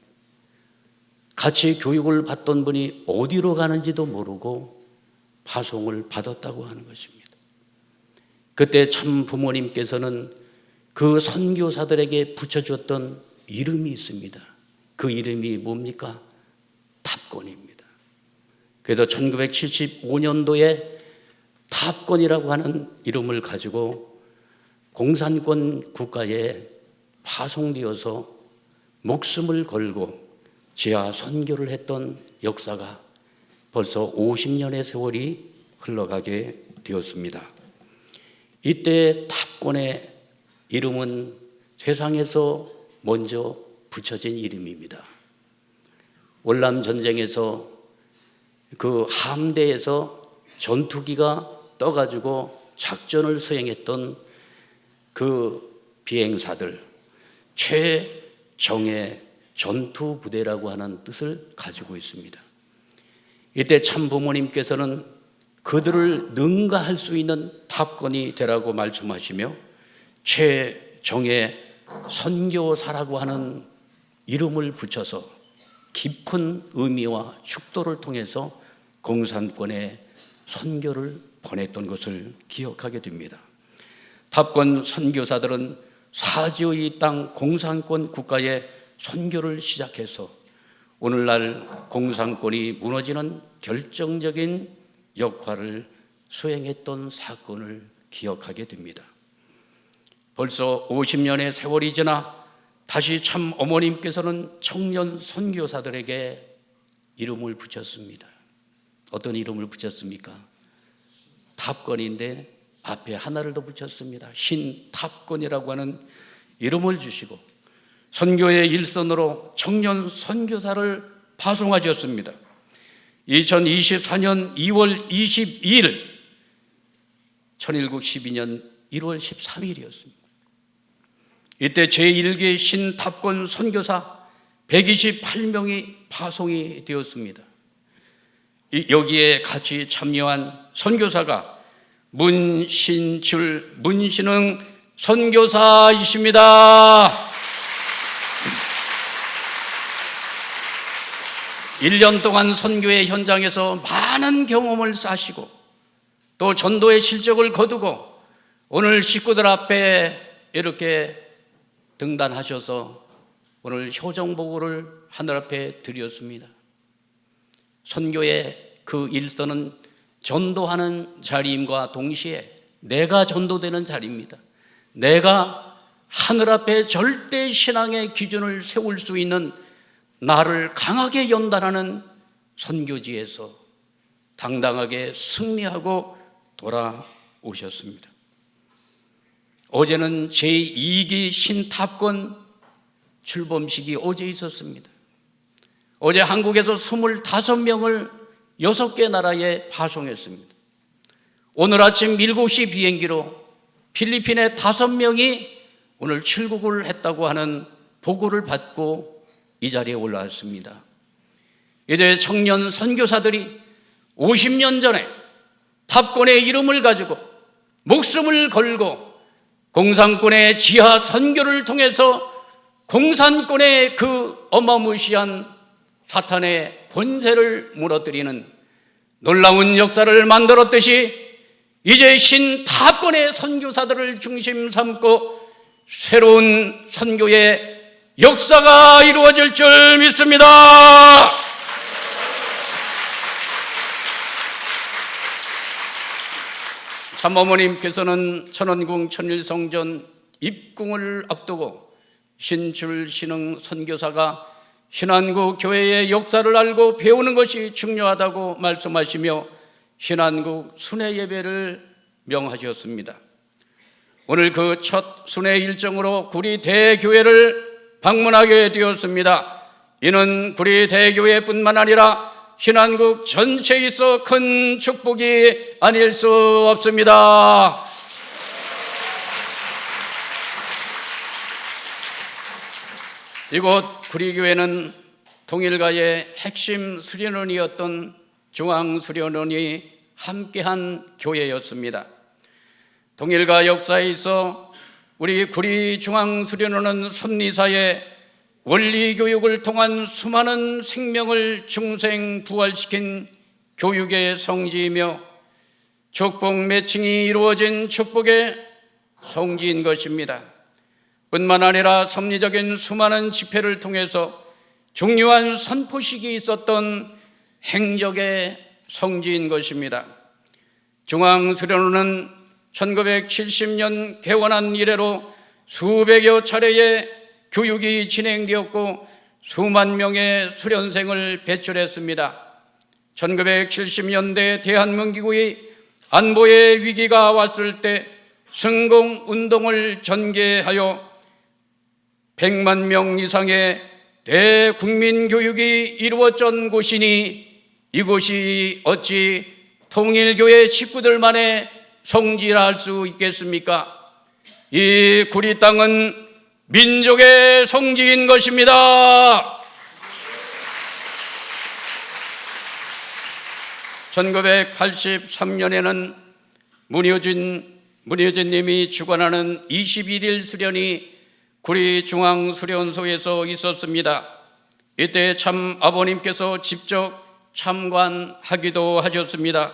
같이 교육을 받던 분이 어디로 가는지도 모르고 파송을 받았다고 하는 것입니다. 그때 참 부모님께서는 그 선교사들에게 붙여줬던 이름이 있습니다. 그 이름이 뭡니까? 탑건입니다. 그래서 1975년도에 탑건이라고 하는 이름을 가지고 공산권 국가에 파송되어서 목숨을 걸고 지하 선교를 했던 역사가 벌써 50년의 세월이 흘러가게 되었습니다. 이때 탑건의 이름은 세상에서 먼저 붙여진 이름입니다. 월남 전쟁에서 그 함대에서 전투기가 떠가지고 작전을 수행했던 그 비행사들, 최정예 전투부대라고 하는 뜻을 가지고 있습니다. 이때 참 부모님께서는 그들을 능가할 수 있는 답권이 되라고 말씀하시며 최정예 선교사라고 하는 이름을 붙여서 깊은 의미와 축도를 통해서 공산권에 선교를 보냈던 것을 기억하게 됩니다. 답권 선교사들은 사지의 땅 공산권 국가에 선교를 시작해서 오늘날 공산권이 무너지는 결정적인 역할을 수행했던 사건을 기억하게 됩니다. 벌써 50년의 세월이 지나 다시 참 어머님께서는 청년 선교사들에게 이름을 붙였습니다. 어떤 이름을 붙였습니까? 답권인데 앞에 하나를 더 붙였습니다. 신답권이라고 하는 이름을 주시고 선교의 일선으로 청년 선교사를 파송하셨습니다. 2024년 2월 22일, 천일국 12년 1월 13일이었습니다. 이때 제1기 신답권 선교사 128명이 파송이 되었습니다. 여기에 같이 참여한 선교사가 문신흥 선교사이십니다. 1년 동안 선교의 현장에서 많은 경험을 쌓으시고 또 전도의 실적을 거두고 오늘 식구들 앞에 이렇게 등단하셔서 오늘 효정보고를 하늘 앞에 드렸습니다. 선교의 그 일선은 전도하는 자리임과 동시에 내가 전도되는 자리입니다. 내가 하늘 앞에 절대 신앙의 기준을 세울 수 있는 나를 강하게 연단하는 선교지에서 당당하게 승리하고 돌아오셨습니다. 어제는 제2기 신탑권 출범식이 어제 있었습니다. 어제 한국에서 25명을 6개 나라에 파송했습니다. 오늘 아침 7시 비행기로 필리핀의 5명이 오늘 출국을 했다고 하는 보고를 받고 이 자리에 올라왔습니다. 이제 청년 선교사들이 50년 전에 탑권의 이름을 가지고 목숨을 걸고 공산권의 지하 선교를 통해서 공산권의 그 어마무시한 사탄의 권세를 무너뜨리는 놀라운 역사를 만들었듯이 이제 신탑권의 선교사들을 중심 삼고 새로운 선교의 역사가 이루어질 줄 믿습니다. 참어머님께서는 천원궁 천일성전 입궁을 앞두고 신출신흥 선교사가 신안국 교회의 역사를 알고 배우는 것이 중요하다고 말씀하시며 신안국 순회 예배를 명하셨습니다. 오늘 그 첫 순회 일정으로 구리 대교회를 방문하게 되었습니다. 이는 구리 대교회뿐만 아니라 신안국 전체에 있어 큰 축복이 아닐 수 없습니다. 이곳 구리교회는 통일가의 핵심 수련원이었던 중앙수련원이 함께한 교회였습니다. 통일가 역사에 있어 우리 구리 중앙수련원은 선리사의 원리교육을 통한 수많은 생명을 중생 부활시킨 교육의 성지이며 축복 매칭이 이루어진 축복의 성지인 것입니다. 뿐만 아니라 섭리적인 수많은 집회를 통해서 중요한 선포식이 있었던 행적의 성지인 것입니다. 중앙수련원은 1970년 개원한 이래로 수백여 차례의 교육이 진행되었고 수만 명의 수련생을 배출했습니다. 1970년대 대한민국의 안보의 위기가 왔을 때 승공운동을 전개하여 100만 명 이상의 대국민교육이 이루어진 곳이니 이곳이 어찌 통일교회 식구들만의 성지라 할 수 있겠습니까? 이 구리 땅은 민족의 성지인 것입니다. 1983년에는 문효진 님이 주관하는 21일 수련이 구리중앙수련소에서 있었습니다. 이때 참 아버님께서 직접 참관하기도 하셨습니다.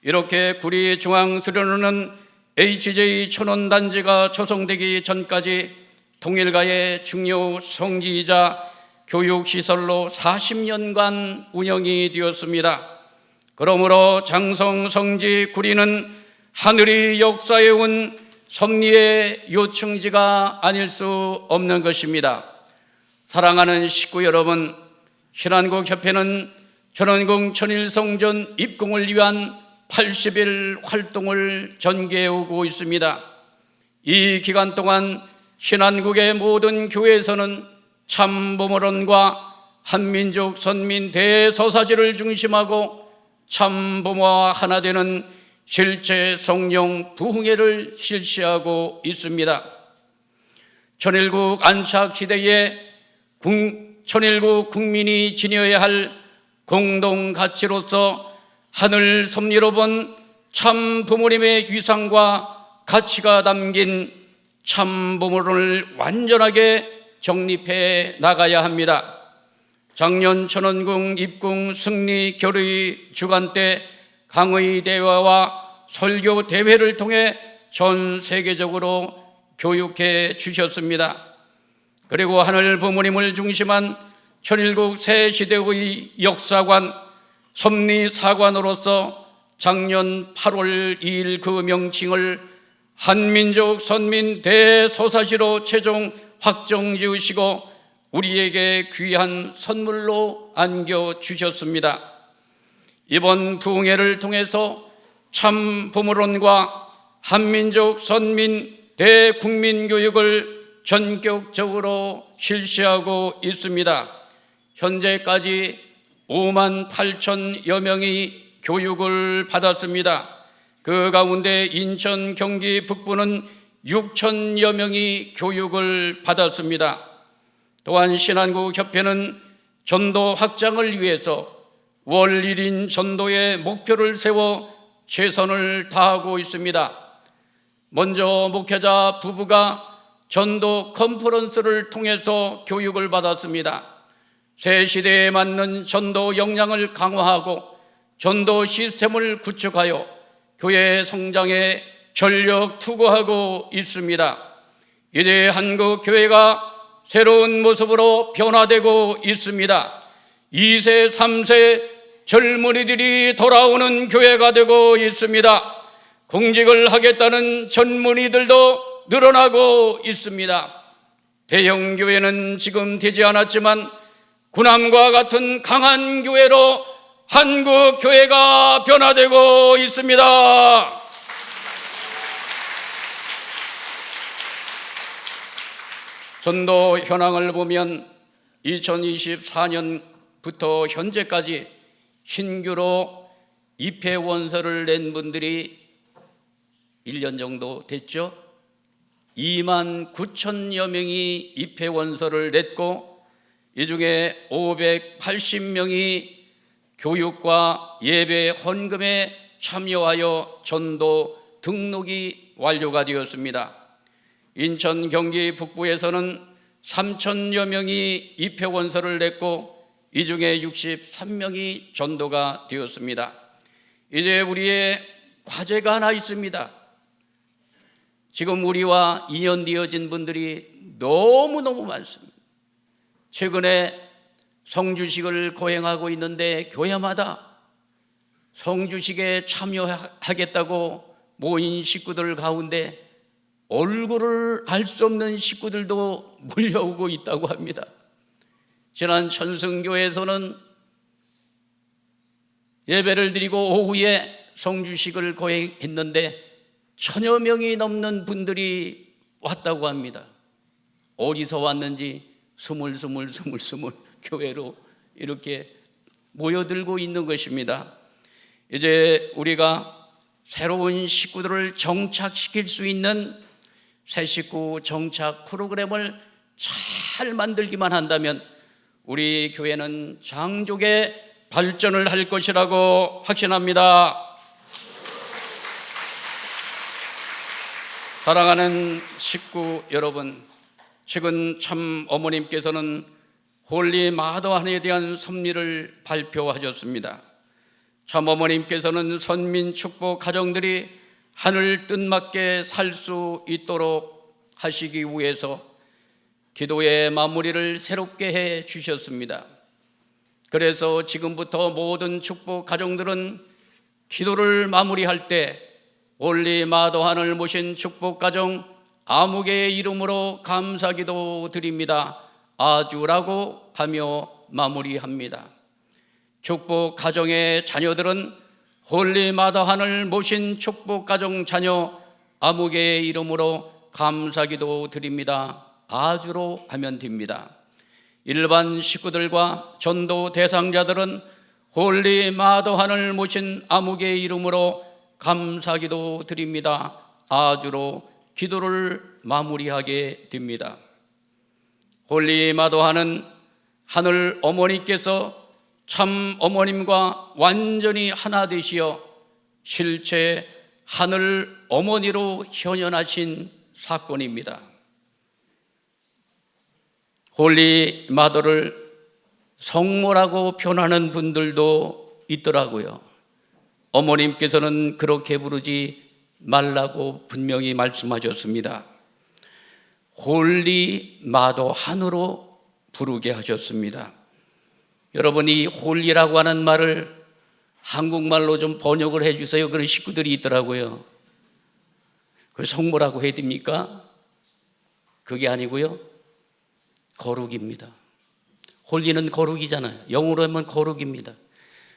이렇게 구리중앙수련원은 HJ 천원단지가 조성되기 전까지 통일가의 중요 성지이자 교육시설로 40년간 운영이 되었습니다. 그러므로 장성 성지 구리는 하늘이 역사해온 섭리의 요충지가 아닐 수 없는 것입니다. 사랑하는 식구 여러분, 신한국협회는 전원궁 천일성전 입궁을 위한 80일 활동을 전개해 오고 있습니다. 이 기간 동안 신한국의 모든 교회에서는 참부모론과 한민족 선민 대서사지를 중심하고 참부모와 하나 되는 실제 성령 부흥회를 실시하고 있습니다. 천일국 안착 시대에 천일국 국민이 지녀야 할 공동 가치로서 하늘 섭리로 본 참 부모님의 위상과 가치가 담긴 참 부모론을 완전하게 정립해 나가야 합니다. 작년 천원궁 입궁 승리 결의 주간 때 강의 대화와 설교 대회를 통해 전 세계적으로 교육해 주셨습니다. 그리고 하늘 부모님을 중심한 천일국 새 시대의 역사관, 섭리사관으로서 작년 8월 2일 그 명칭을 한민족 선민 대서사시로 최종 확정 지으시고 우리에게 귀한 선물로 안겨주셨습니다. 이번 부흥회를 통해서 참 부모론과 한민족 선민 대국민교육을 전격적으로 실시하고 있습니다. 현재까지 5만 8천여 명이 교육을 받았습니다. 그 가운데 인천, 경기 북부는 6천여 명이 교육을 받았습니다. 또한 신한국협회는 전도 확장을 위해서 월 1인 전도의 목표를 세워 최선을 다하고 있습니다. 먼저 목회자 부부가 전도 컨퍼런스를 통해서 교육을 받았습니다. 새 시대에 맞는 전도 역량을 강화하고 전도 시스템을 구축하여 교회 성장에 전력 투구하고 있습니다. 이제 한국 교회가 새로운 모습으로 변화되고 있습니다. 2세, 3세 젊은이들이 돌아오는 교회가 되고 있습니다. 공직을 하겠다는 젊은이들도 늘어나고 있습니다. 대형 교회는 지금 되지 않았지만 군함과 같은 강한 교회로 한국 교회가 변화되고 있습니다. 전도 현황을 보면 2024년부터 현재까지 신규로 입회 원서를 낸 분들이 1년 정도 됐죠. 2만 9천여 명이 입회 원서를 냈고 이 중에 580명이 교육과 예배 헌금에 참여하여 전도 등록이 완료가 되었습니다. 인천, 경기 북부에서는 3천여 명이 입회 원서를 냈고 이 중에 63명이 전도가 되었습니다. 이제 우리의 과제가 하나 있습니다. 지금 우리와 인연되어진 분들이 너무너무 많습니다. 최근에 성주식을 거행하고 있는데 교회마다 성주식에 참여하겠다고 모인 식구들 가운데 얼굴을 알 수 없는 식구들도 몰려오고 있다고 합니다. 지난 천승교에서는 예배를 드리고 오후에 성주식을 거행했는데 1000여 명이 넘는 분들이 왔다고 합니다. 어디서 왔는지 스물스물 교회로 이렇게 모여들고 있는 것입니다. 이제 우리가 새로운 식구들을 정착시킬 수 있는 새 식구 정착 프로그램을 잘 만들기만 한다면 우리 교회는 장족의 발전을 할 것이라고 확신합니다. 사랑하는 식구 여러분, 최근 참 어머님께서는 홀리 마더한에 대한 섭리를 발표하셨습니다. 참 어머님께서는 선민 축복 가정들이 하늘 뜻맞게 살 수 있도록 하시기 위해서 기도의 마무리를 새롭게 해 주셨습니다. 그래서 지금부터 모든 축복 가정들은 기도를 마무리할 때 홀리 마더한을 모신 축복 가정 아무개의 이름으로 감사기도 드립니다. 아주라고 하며 마무리합니다. 축복 가정의 자녀들은 홀리 마더한을 모신 축복 가정 자녀 아무개의 이름으로 감사기도 드립니다. 아주로 하면 됩니다. 일반 식구들과 전도 대상자들은 홀리 마더한을 모신 아무개의 이름으로 감사기도 드립니다. 아주로 기도를 마무리하게 됩니다. 홀리 마더한은 하늘 어머니께서 참 어머님과 완전히 하나 되시어 실제 하늘 어머니로 현현하신 사건입니다. 홀리 마더를 성모라고 표현하는 분들도 있더라고요. 어머님께서는 그렇게 부르지 말라고 분명히 말씀하셨습니다. 홀리 마더한으로 부르게 하셨습니다. 여러분이 홀리라고 하는 말을 한국말로 좀 번역을 해주세요. 그런 식구들이 있더라고요. 그 성모라고 해야 됩니까? 그게 아니고요. 거룩입니다. 홀리는 거룩이잖아요. 영어로 하면 거룩입니다.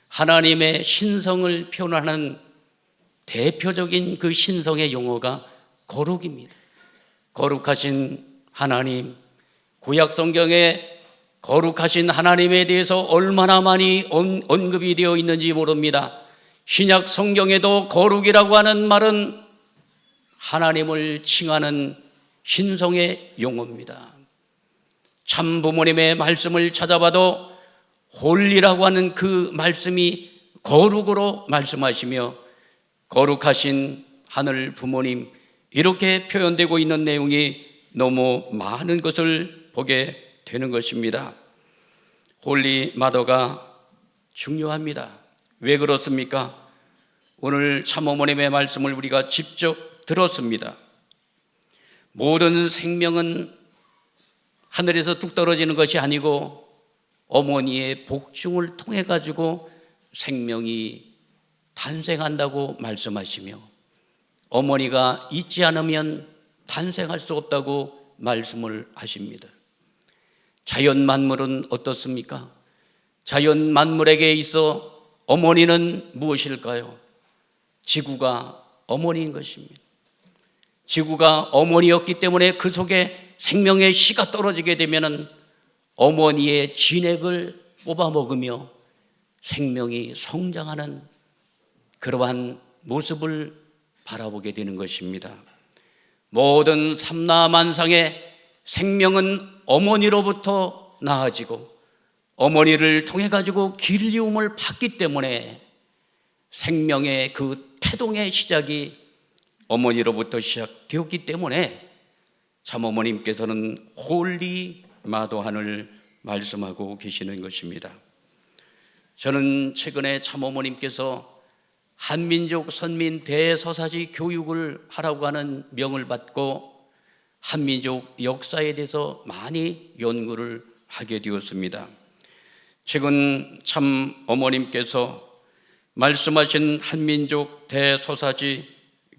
하나님의 신성을 표현하는 대표적인 그 신성의 용어가 거룩입니다. 거룩하신 하나님, 구약 성경에 거룩하신 하나님에 대해서 얼마나 많이 언급이 되어 있는지 모릅니다. 신약 성경에도 거룩이라고 하는 말은 하나님을 칭하는 신성의 용어입니다. 참 부모님의 말씀을 찾아봐도 홀리라고 하는 그 말씀이 거룩으로 말씀하시며 거룩하신 하늘 부모님 이렇게 표현되고 있는 내용이 너무 많은 것을 보게 되는 것입니다. 홀리 마더가 중요합니다. 왜 그렇습니까? 오늘 참어머님의 말씀을 우리가 직접 들었습니다. 모든 생명은 하늘에서 뚝 떨어지는 것이 아니고 어머니의 복중을 통해 가지고 생명이 탄생한다고 말씀하시며 어머니가 있지 않으면 탄생할 수 없다고 말씀을 하십니다. 자연 만물은 어떻습니까? 자연 만물에게 있어 어머니는 무엇일까요? 지구가 어머니인 것입니다. 지구가 어머니였기 때문에 그 속에 생명의 씨가 떨어지게 되면 어머니의 진액을 뽑아 먹으며 생명이 성장하는 그러한 모습을 바라보게 되는 것입니다. 모든 삼라만상의 생명은 어머니로부터 나아지고 어머니를 통해 가지고 길리움을 받기 때문에 생명의 그 태동의 시작이 어머니로부터 시작되었기 때문에 참어머님께서는 홀리 마더한을 말씀하고 계시는 것입니다. 저는 최근에 참어머님께서 한민족 선민 대서사지 교육을 하라고 하는 명을 받고 한민족 역사에 대해서 많이 연구를 하게 되었습니다. 최근 참 어머님께서 말씀하신 한민족 대서사지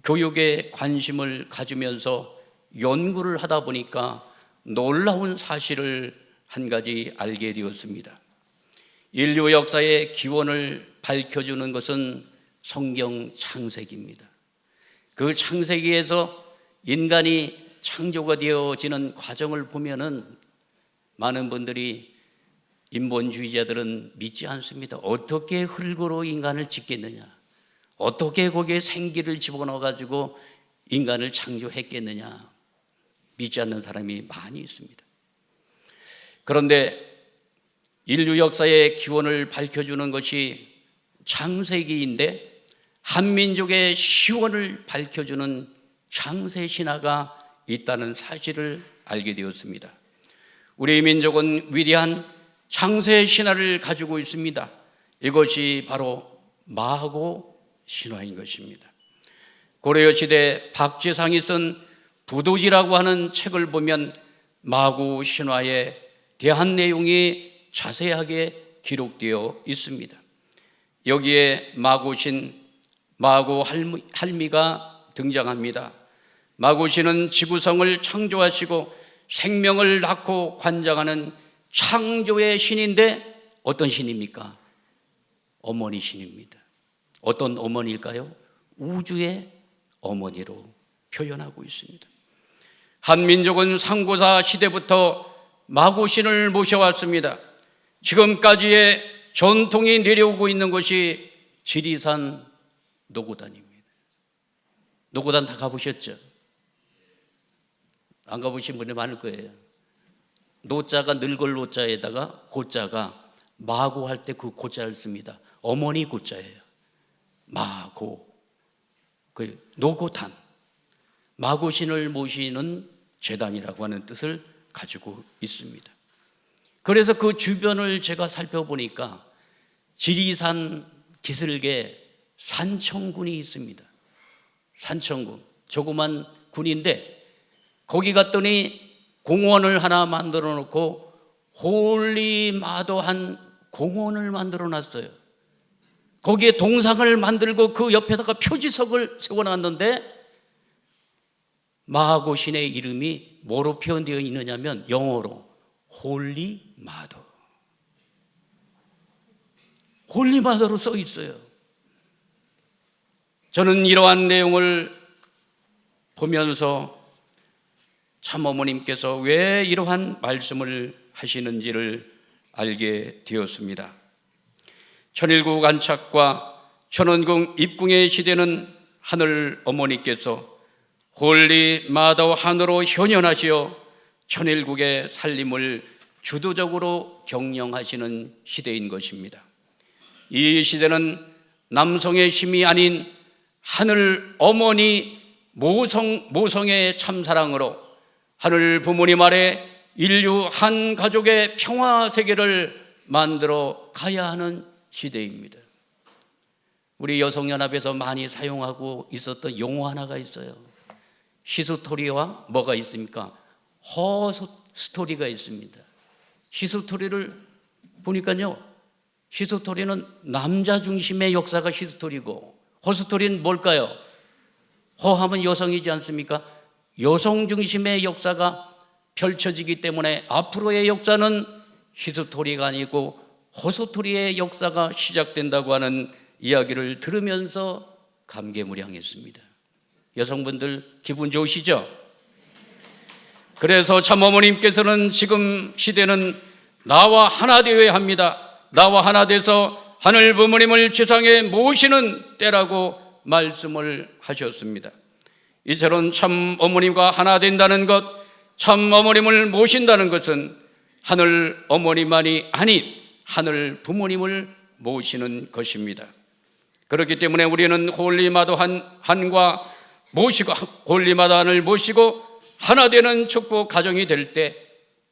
교육에 관심을 가지면서 연구를 하다 보니까 놀라운 사실을 한 가지 알게 되었습니다. 인류 역사의 기원을 밝혀주는 것은 성경 창세기입니다. 그 창세기에서 인간이 창조가 되어지는 과정을 보면은 많은 분들이 인본주의자들은 믿지 않습니다. 어떻게 흙으로 인간을 짓겠느냐? 어떻게 거기에 생기를 집어넣어 가지고 인간을 창조했겠느냐? 믿지 않는 사람이 많이 있습니다. 그런데 인류 역사의 기원을 밝혀주는 것이 창세기인데 한민족의 시원을 밝혀주는 창세신화가 있다는 사실을 알게 되었습니다. 우리 민족은 위대한 창세신화를 가지고 있습니다. 이것이 바로 마하고 신화인 것입니다. 고려여 시대 박재상이 쓴 부도지라고 하는 책을 보면 마하고 신화에 대한 내용이 자세하게 기록되어 있습니다. 여기에 마고신, 마고 할미가 등장합니다. 마고신은 지구성을 창조하시고 생명을 낳고 관장하는 창조의 신인데 어떤 신입니까? 어머니 신입니다. 어떤 어머니일까요? 우주의 어머니로 표현하고 있습니다. 한민족은 상고사 시대부터 마고신을 모셔왔습니다. 지금까지의 전통이 내려오고 있는 것이 지리산 노고단입니다. 노고단 다 가보셨죠? 안 가보신 분이 많을 거예요. 노자가 늙을 노자에다가 고자가 마고 할 때 그 고자를 씁니다. 어머니 고자예요. 마고, 그 노고단, 마고신을 모시는 제단이라고 하는 뜻을 가지고 있습니다. 그래서 그 주변을 제가 살펴보니까 지리산 기슭에 산청군이 있습니다. 산청군, 조그만 군인데 거기 갔더니 공원을 하나 만들어 놓고 홀리마도한 공원을 만들어 놨어요. 거기에 동상을 만들고 그 옆에다가 표지석을 세워놨는데 마하고신의 이름이 뭐로 표현되어 있느냐면 영어로 홀리마도, 홀리마도로 써 있어요. 저는 이러한 내용을 보면서 참 어머님께서 왜 이러한 말씀을 하시는지를 알게 되었습니다. 천일국 안착과 천원궁 입궁의 시대는 하늘 어머니께서 홀리마더 하늘로 현현하시어 천일국의 살림을 주도적으로 경영하시는 시대인 것입니다. 이 시대는 남성의 힘이 아닌 하늘 어머니 모성의 참사랑으로 하늘 부모님 아래 인류 한 가족의 평화 세계를 만들어 가야 하는 시대입니다. 우리 여성연합에서 많이 사용하고 있었던 용어 하나가 있어요. 히스토리와 뭐가 있습니까? 허스토리가 있습니다. 히스토리를 보니까요, 히스토리는 남자 중심의 역사가 히스토리고, 허스토리는 뭘까요? 허하면 여성이지 않습니까? 여성 중심의 역사가 펼쳐지기 때문에 앞으로의 역사는 히스토리가 아니고 허스토리의 역사가 시작된다고 하는 이야기를 들으면서 감개무량했습니다. 여성분들 기분 좋으시죠? 그래서 참 어머님께서는 지금 시대는 나와 하나 되어야 합니다. 나와 하나 돼서 하늘 부모님을 지상에 모시는 때라고 말씀을 하셨습니다. 이처럼 참 어머님과 하나 된다는 것, 참 어머님을 모신다는 것은 하늘 어머니만이 아닌 하늘 부모님을 모시는 것입니다. 그렇기 때문에 우리는 홀리마도 한과 모시고, 홀리마도 한을 모시고 하나 되는 축복 가정이 될 때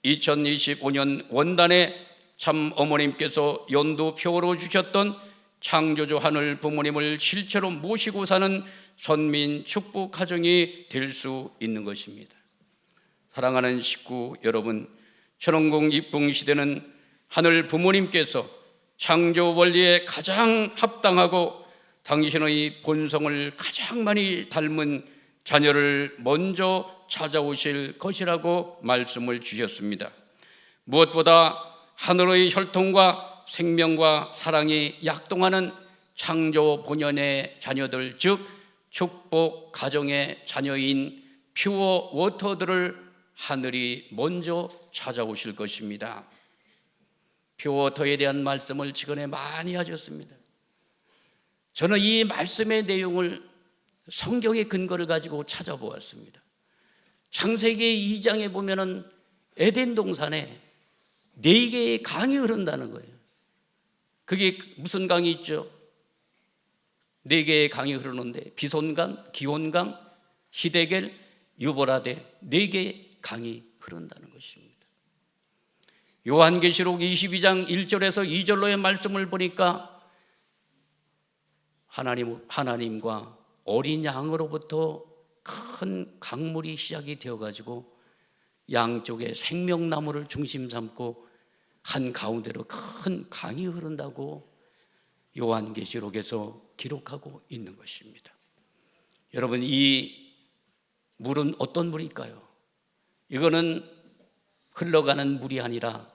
2025년 원단에 참 어머님께서 연도표로 주셨던 창조주 하늘 부모님을 실제로 모시고 사는 선민 축복 가정이 될 수 있는 것입니다. 사랑하는 식구 여러분, 천원궁 입궁 시대는 하늘 부모님께서 창조 원리에 가장 합당하고 당신의 본성을 가장 많이 닮은 자녀를 먼저 찾아오실 것이라고 말씀을 주셨습니다. 무엇보다 하늘의 혈통과 생명과 사랑이 약동하는 창조 본연의 자녀들, 즉 축복 가정의 자녀인 퓨어 워터들을 하늘이 먼저 찾아오실 것입니다. 퓨어 워터에 대한 말씀을 최근에 많이 하셨습니다. 저는 이 말씀의 내용을 성경의 근거를 가지고 찾아보았습니다. 창세기 2장에 보면은 에덴 동산에 네 개의 강이 흐른다는 거예요. 그게 무슨 강이 있죠? 네 개의 강이 흐르는데 비손강, 기온강, 히데겔, 유보라데 네 개의 강이 흐른다는 것입니다. 요한계시록 22장 1절에서 2절로의 말씀을 보니까 하나님과 어린 양으로부터 큰 강물이 시작이 되어가지고 양쪽에 생명나무를 중심 삼고 한가운데로 큰 강이 흐른다고 요한계시록에서 기록하고 있는 것입니다. 여러분, 이 물은 어떤 물일까요? 이거는 흘러가는 물이 아니라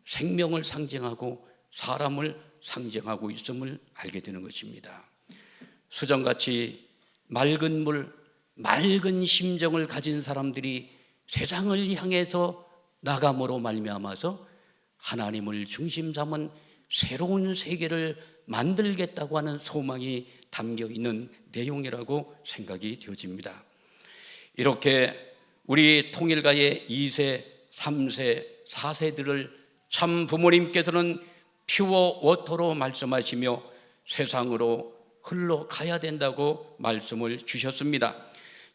생명을 상징하고 사람을 상징하고 있음을 알게 되는 것입니다. 수정같이 맑은 물, 맑은 심정을 가진 사람들이 세상을 향해서 나감으로 말미암아서 하나님을 중심 삼은 새로운 세계를 만들겠다고 하는 소망이 담겨 있는 내용이라고 생각이 되어집니다. 이렇게 우리 통일가의 2세, 3세, 4세들을 참 부모님께서는 퓨어 워터로 말씀하시며 세상으로 흘러가야 된다고 말씀을 주셨습니다.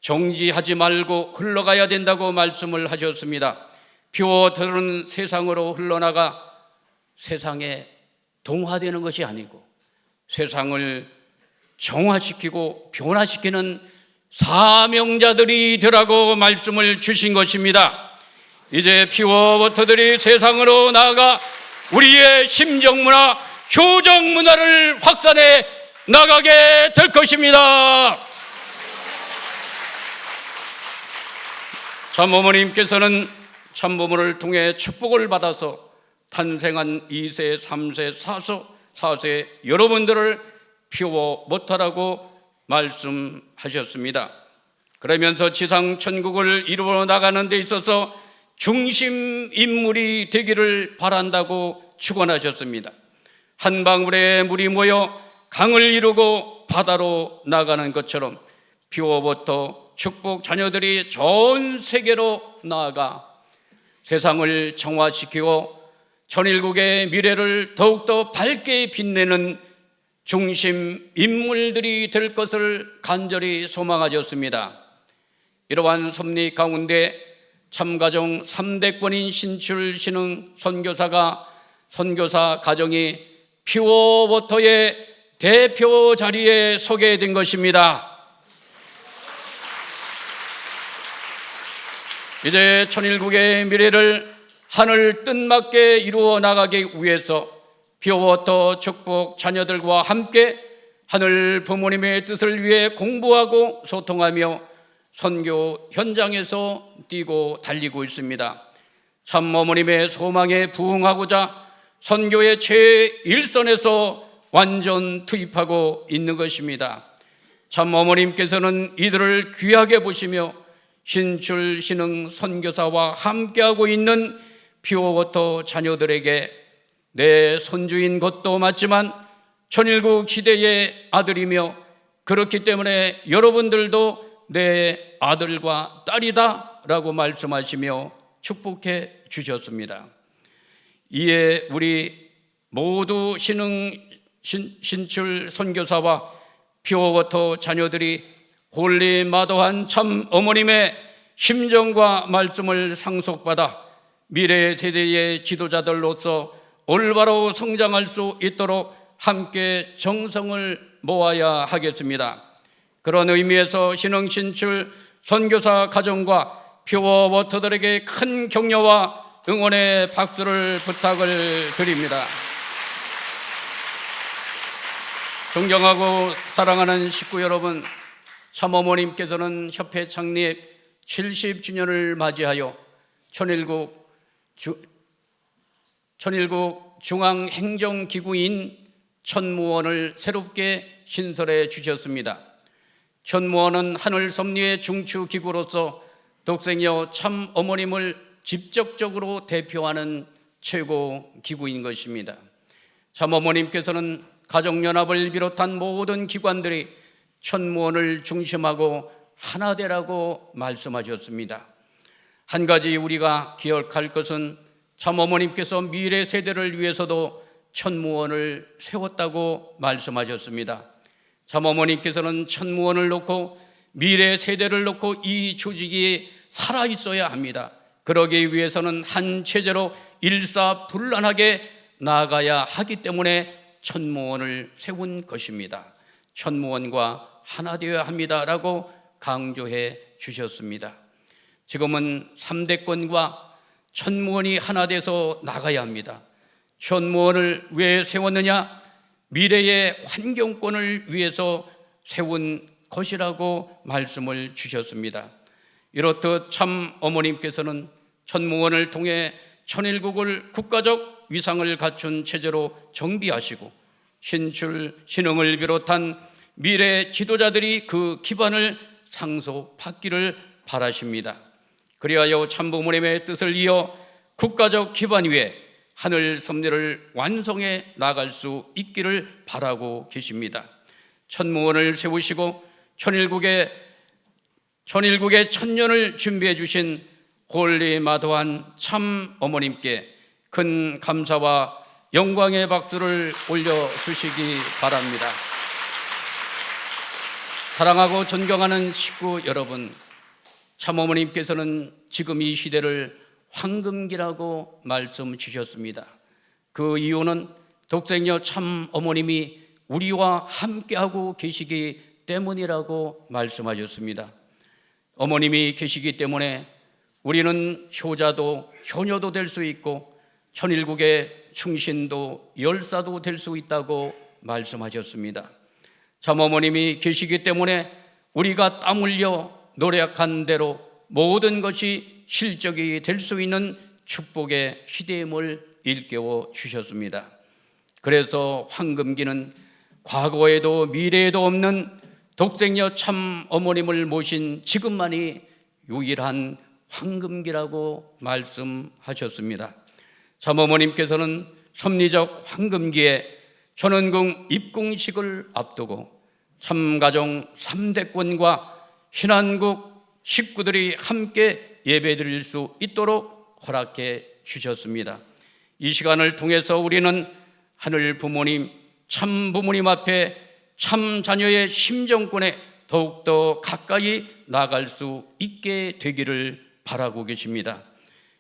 정지하지 말고 흘러가야 된다고 말씀을 하셨습니다. 퓨어 워터는 세상으로 흘러나가 세상에 동화되는 것이 아니고 세상을 정화시키고 변화시키는 사명자들이 되라고 말씀을 주신 것입니다. 이제 퓨어 워터들이 세상으로 나아가 우리의 심정문화, 효정문화를 확산해 나가게 될 것입니다. 참어머님께서는 참부모를 통해 축복을 받아서 탄생한 2세, 3세, 4세 여러분들을 퓨어 워터라고 말씀하셨습니다. 그러면서 지상 천국을 이루어 나가는 데 있어서 중심 인물이 되기를 바란다고 축원하셨습니다. 한 방울의 물이 모여 강을 이루고 바다로 나가는 것처럼 퓨어 워터 축복 자녀들이 전 세계로 나아가 세상을 정화시키고 천일국의 미래를 더욱더 밝게 빛내는 중심 인물들이 될 것을 간절히 소망하셨습니다. 이러한 섭리 가운데 참가정 3대권인 신출 신흥 선교사가 선교사 가정이 퓨어 워터의 대표 자리에 서게 된 것입니다. 이제 천일국의 미래를 하늘 뜻맞게 이루어 나가기 위해서 퓨어 워터 축복 자녀들과 함께 하늘 부모님의 뜻을 위해 공부하고 소통하며 선교 현장에서 뛰고 달리고 있습니다. 참 어머님의 소망에 부응하고자 선교의 최일선에서 완전 투입하고 있는 것입니다. 참 어머님께서는 이들을 귀하게 보시며 신출 신흥 선교사와 함께하고 있는 퓨어 워터 자녀들에게 내 손주인 것도 맞지만 천일국 시대의 아들이며 그렇기 때문에 여러분들도 내 아들과 딸이다 라고 말씀하시며 축복해 주셨습니다. 이에 우리 모두 신출 선교사와 퓨어 워터 자녀들이 홀리 마더한 참 어머님의 심정과 말씀을 상속받아 미래 세대의 지도자들로서 올바로 성장할 수 있도록 함께 정성을 모아야 하겠습니다. 그런 의미에서 신흥 신출 선교사 가정과 퓨어 워터들에게 큰 격려와 응원의 박수를 부탁을 드립니다. 존경하고 사랑하는 식구 여러분, 참어머님께서는 협회 창립 70주년을 맞이하여 천일국 중앙행정기구인 천무원을 새롭게 신설해 주셨습니다. 천무원은 하늘 섭리의 중추기구로서 독생여 참 어머님을 직접적으로 대표하는 최고 기구인 것입니다. 참 어머님께서는 가정연합을 비롯한 모든 기관들이 천무원을 중심하고 하나 되라고 말씀하셨습니다. 한 가지 우리가 기억할 것은 참 어머님께서 미래 세대를 위해서도 천무원을 세웠다고 말씀하셨습니다. 참 어머님께서는 천무원을 놓고 미래 세대를 놓고 이 조직이 살아 있어야 합니다. 그러기 위해서는 한 체제로 일사불란하게 나아가야 하기 때문에 천무원을 세운 것입니다. 천무원과 하나 되어야 합니다라고 강조해 주셨습니다. 지금은 3대권과 천무원이 하나 돼서 나가야 합니다. 천무원을 왜 세웠느냐? 미래의 환경권을 위해서 세운 것이라고 말씀을 주셨습니다. 이렇듯 참 어머님께서는 천무원을 통해 천일국을 국가적 위상을 갖춘 체제로 정비하시고 신출, 신흥을 비롯한 미래 지도자들이 그 기반을 상속받기를 바라십니다. 그리하여 참부모님의 뜻을 이어 국가적 기반 위에 하늘 섭리를 완성해 나갈 수 있기를 바라고 계십니다. 천무원을 세우시고 천일국의 천년을 준비해 주신 홀리마도한 참 어머님께 큰 감사와 영광의 박수를 올려주시기 바랍니다. 사랑하고 존경하는 식구 여러분, 참 어머님께서는 지금 이 시대를 황금기라고 말씀 주셨습니다. 그 이유는 독생녀 참 어머님이 우리와 함께하고 계시기 때문이라고 말씀하셨습니다. 어머님이 계시기 때문에 우리는 효자도 효녀도 될 수 있고 천일국의 충신도 열사도 될 수 있다고 말씀하셨습니다. 참 어머님이 계시기 때문에 우리가 땀 흘려 노력한 대로 모든 것이 실적이 될 수 있는 축복의 시대임을 일깨워 주셨습니다. 그래서 황금기는 과거에도 미래에도 없는 독생녀 참 어머님을 모신 지금만이 유일한 황금기라고 말씀하셨습니다. 참 어머님께서는 섭리적 황금기에 천원궁 입궁식을 앞두고 참가정 3대권과 신안국 식구들이 함께 예배드릴 수 있도록 허락해 주셨습니다. 이 시간을 통해서 우리는 하늘 부모님, 참 부모님 앞에 참 자녀의 심정권에 더욱더 가까이 나아갈 수 있게 되기를 바라고 계십니다.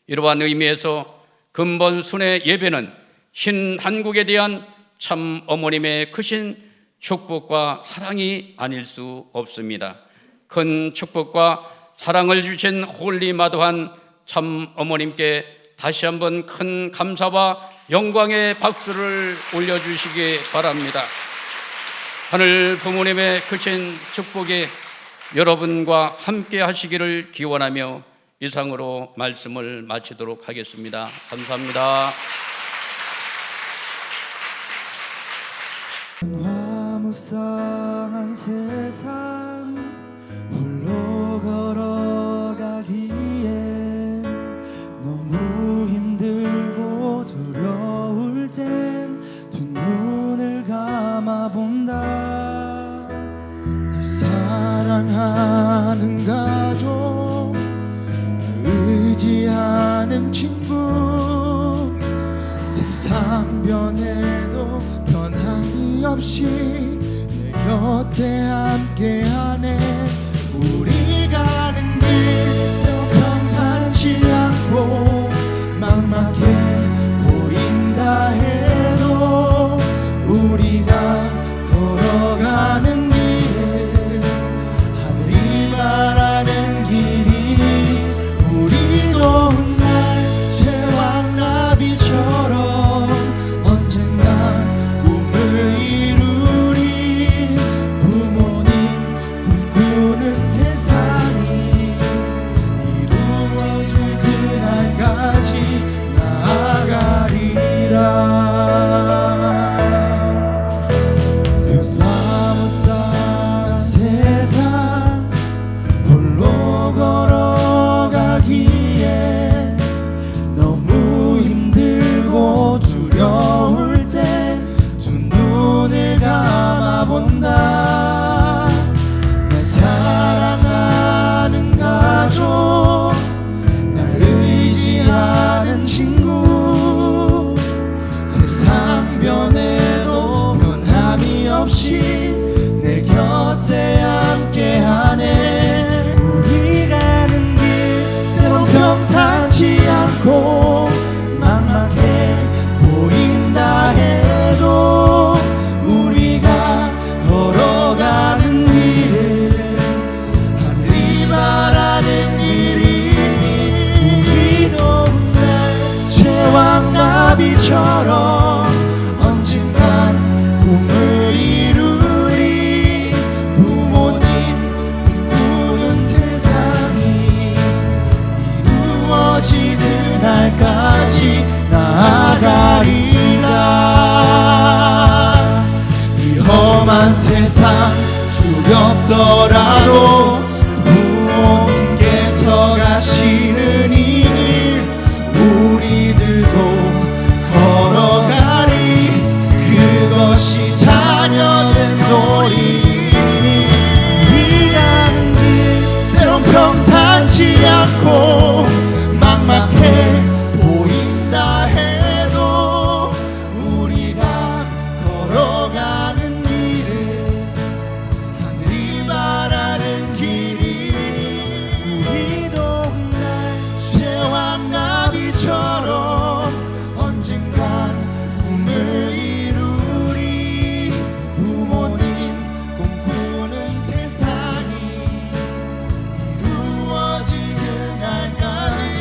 이러한 의미에서 근본 순회 예배는 신한국에 대한 참 어머님의 크신 축복과 사랑이 아닐 수 없습니다. 큰 축복과 사랑을 주신 홀리마도한 참 어머님께 다시 한번 큰 감사와 영광의 박수를 올려주시기 바랍니다. 하늘 부모님의 크신 축복이 여러분과 함께 하시기를 기원하며 이상으로 말씀을 마치도록 하겠습니다. 감사합니다.
화무성한 세상 홀로 걸어가기엔 너무 힘들고 두려울 땐 두 눈을 감아본다. 날 사랑하는 가족, 날 의지하는 친구, 세상 변해도 변함이 없이 내 곁에 함께하네. 우리 가는 길 때로 평탄치 않고 막막해 보인다 해도 우리가 걸어가는 길은 하늘이 말하는 길이 우리도 훗날 제왕나비처럼 언젠가 꿈을 이루리. 부모님 꿈꾸는 세상이 언젠간 꿈을 이루리 부모님 꿈꾸는 세상이 이루어지는 날까지 나아가리라. 위험한 세상 두렵더라도 부모님께서 가시는 이 길 우리들도 걸어가리. 그것이 자녀된 도리니 우리 가는 길 때론 평탄치 않고 막막해 보인다 해도 우리가 걸어가는 길은 하늘이 바라는 길이니 우리도 날 제왕나비처럼 언젠간 꿈을 이루리. 부모님 꿈꾸는 세상이 이루어질 그날까지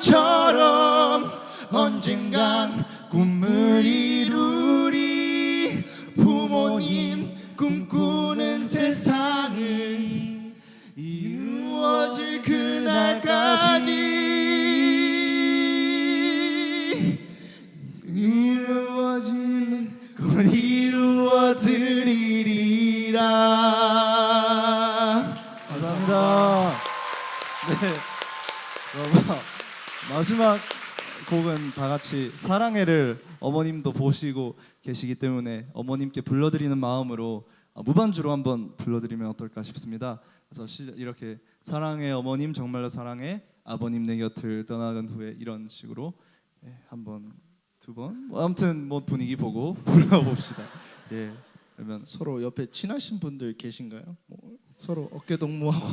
제왕나비처럼 언젠간 꿈을 이루리. 부모님 꿈꾸는 세상은 이루어질 그날까지 이루어지는 건 이루어드리리라.
감사합니다. 네. 그러면 마지막 곡은 다 같이 사랑해를 어머님도 보시고 계시기 때문에 어머님께 불러드리는 마음으로 무반주로 한번 불러드리면 어떨까 싶습니다. 그래서 이렇게 사랑해 어머님 정말로 사랑해 아버님 내 곁을 떠나간 후에 이런 식으로 한 번, 두 번, 뭐 아무튼 뭐 분위기 보고 불러봅시다. 예, 그러면
서로 옆에 친하신 분들 계신가요? 뭐 서로 어깨 동무하고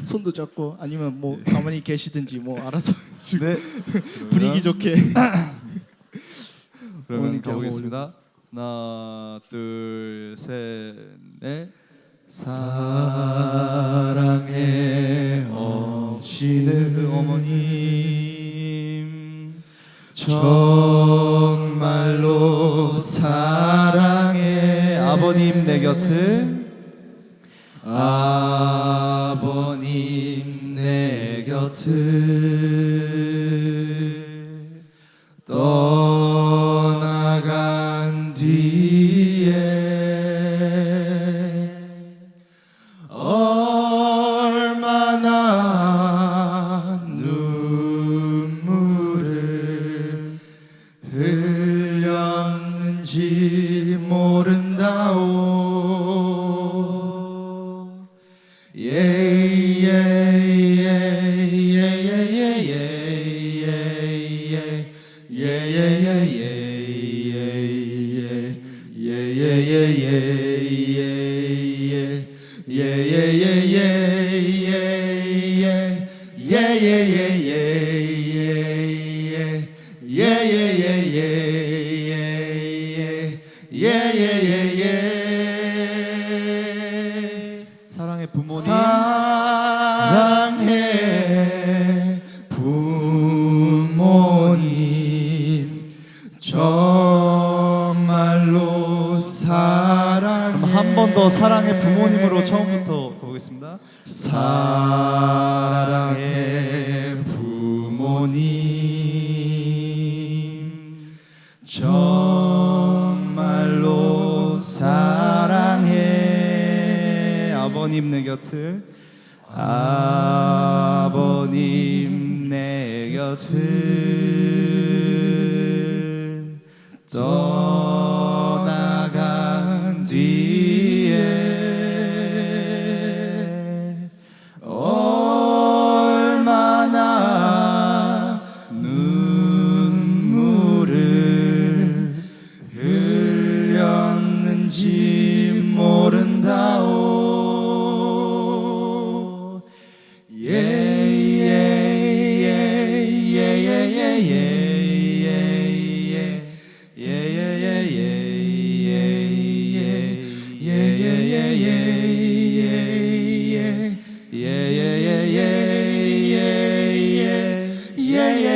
손도 잡고 아니면 뭐 가만히 계시든지 뭐 알아서
네,
분위기 좋게
그러면
어머니께 한번
가보겠습니다. 하나, 둘, 셋, 넷.
사랑해
엄치는 어머님
정말로 사랑해
아버님 내 곁을
아버님 내 곁을 떠나간 뒤에 얼마나 눈물을 흘렸는지 모른다오.
사랑의 부모님
사랑해 부모님 정말로 사랑해.
한 번 더 사랑의 부모님으로 처음부터 가보겠습니다.
사랑해 부모님 정말로 사랑해.
아버님 내 곁을 아버님 내 곁을 떠나간 뒤에 얼마나 눈물을 흘렸는지 모른다오.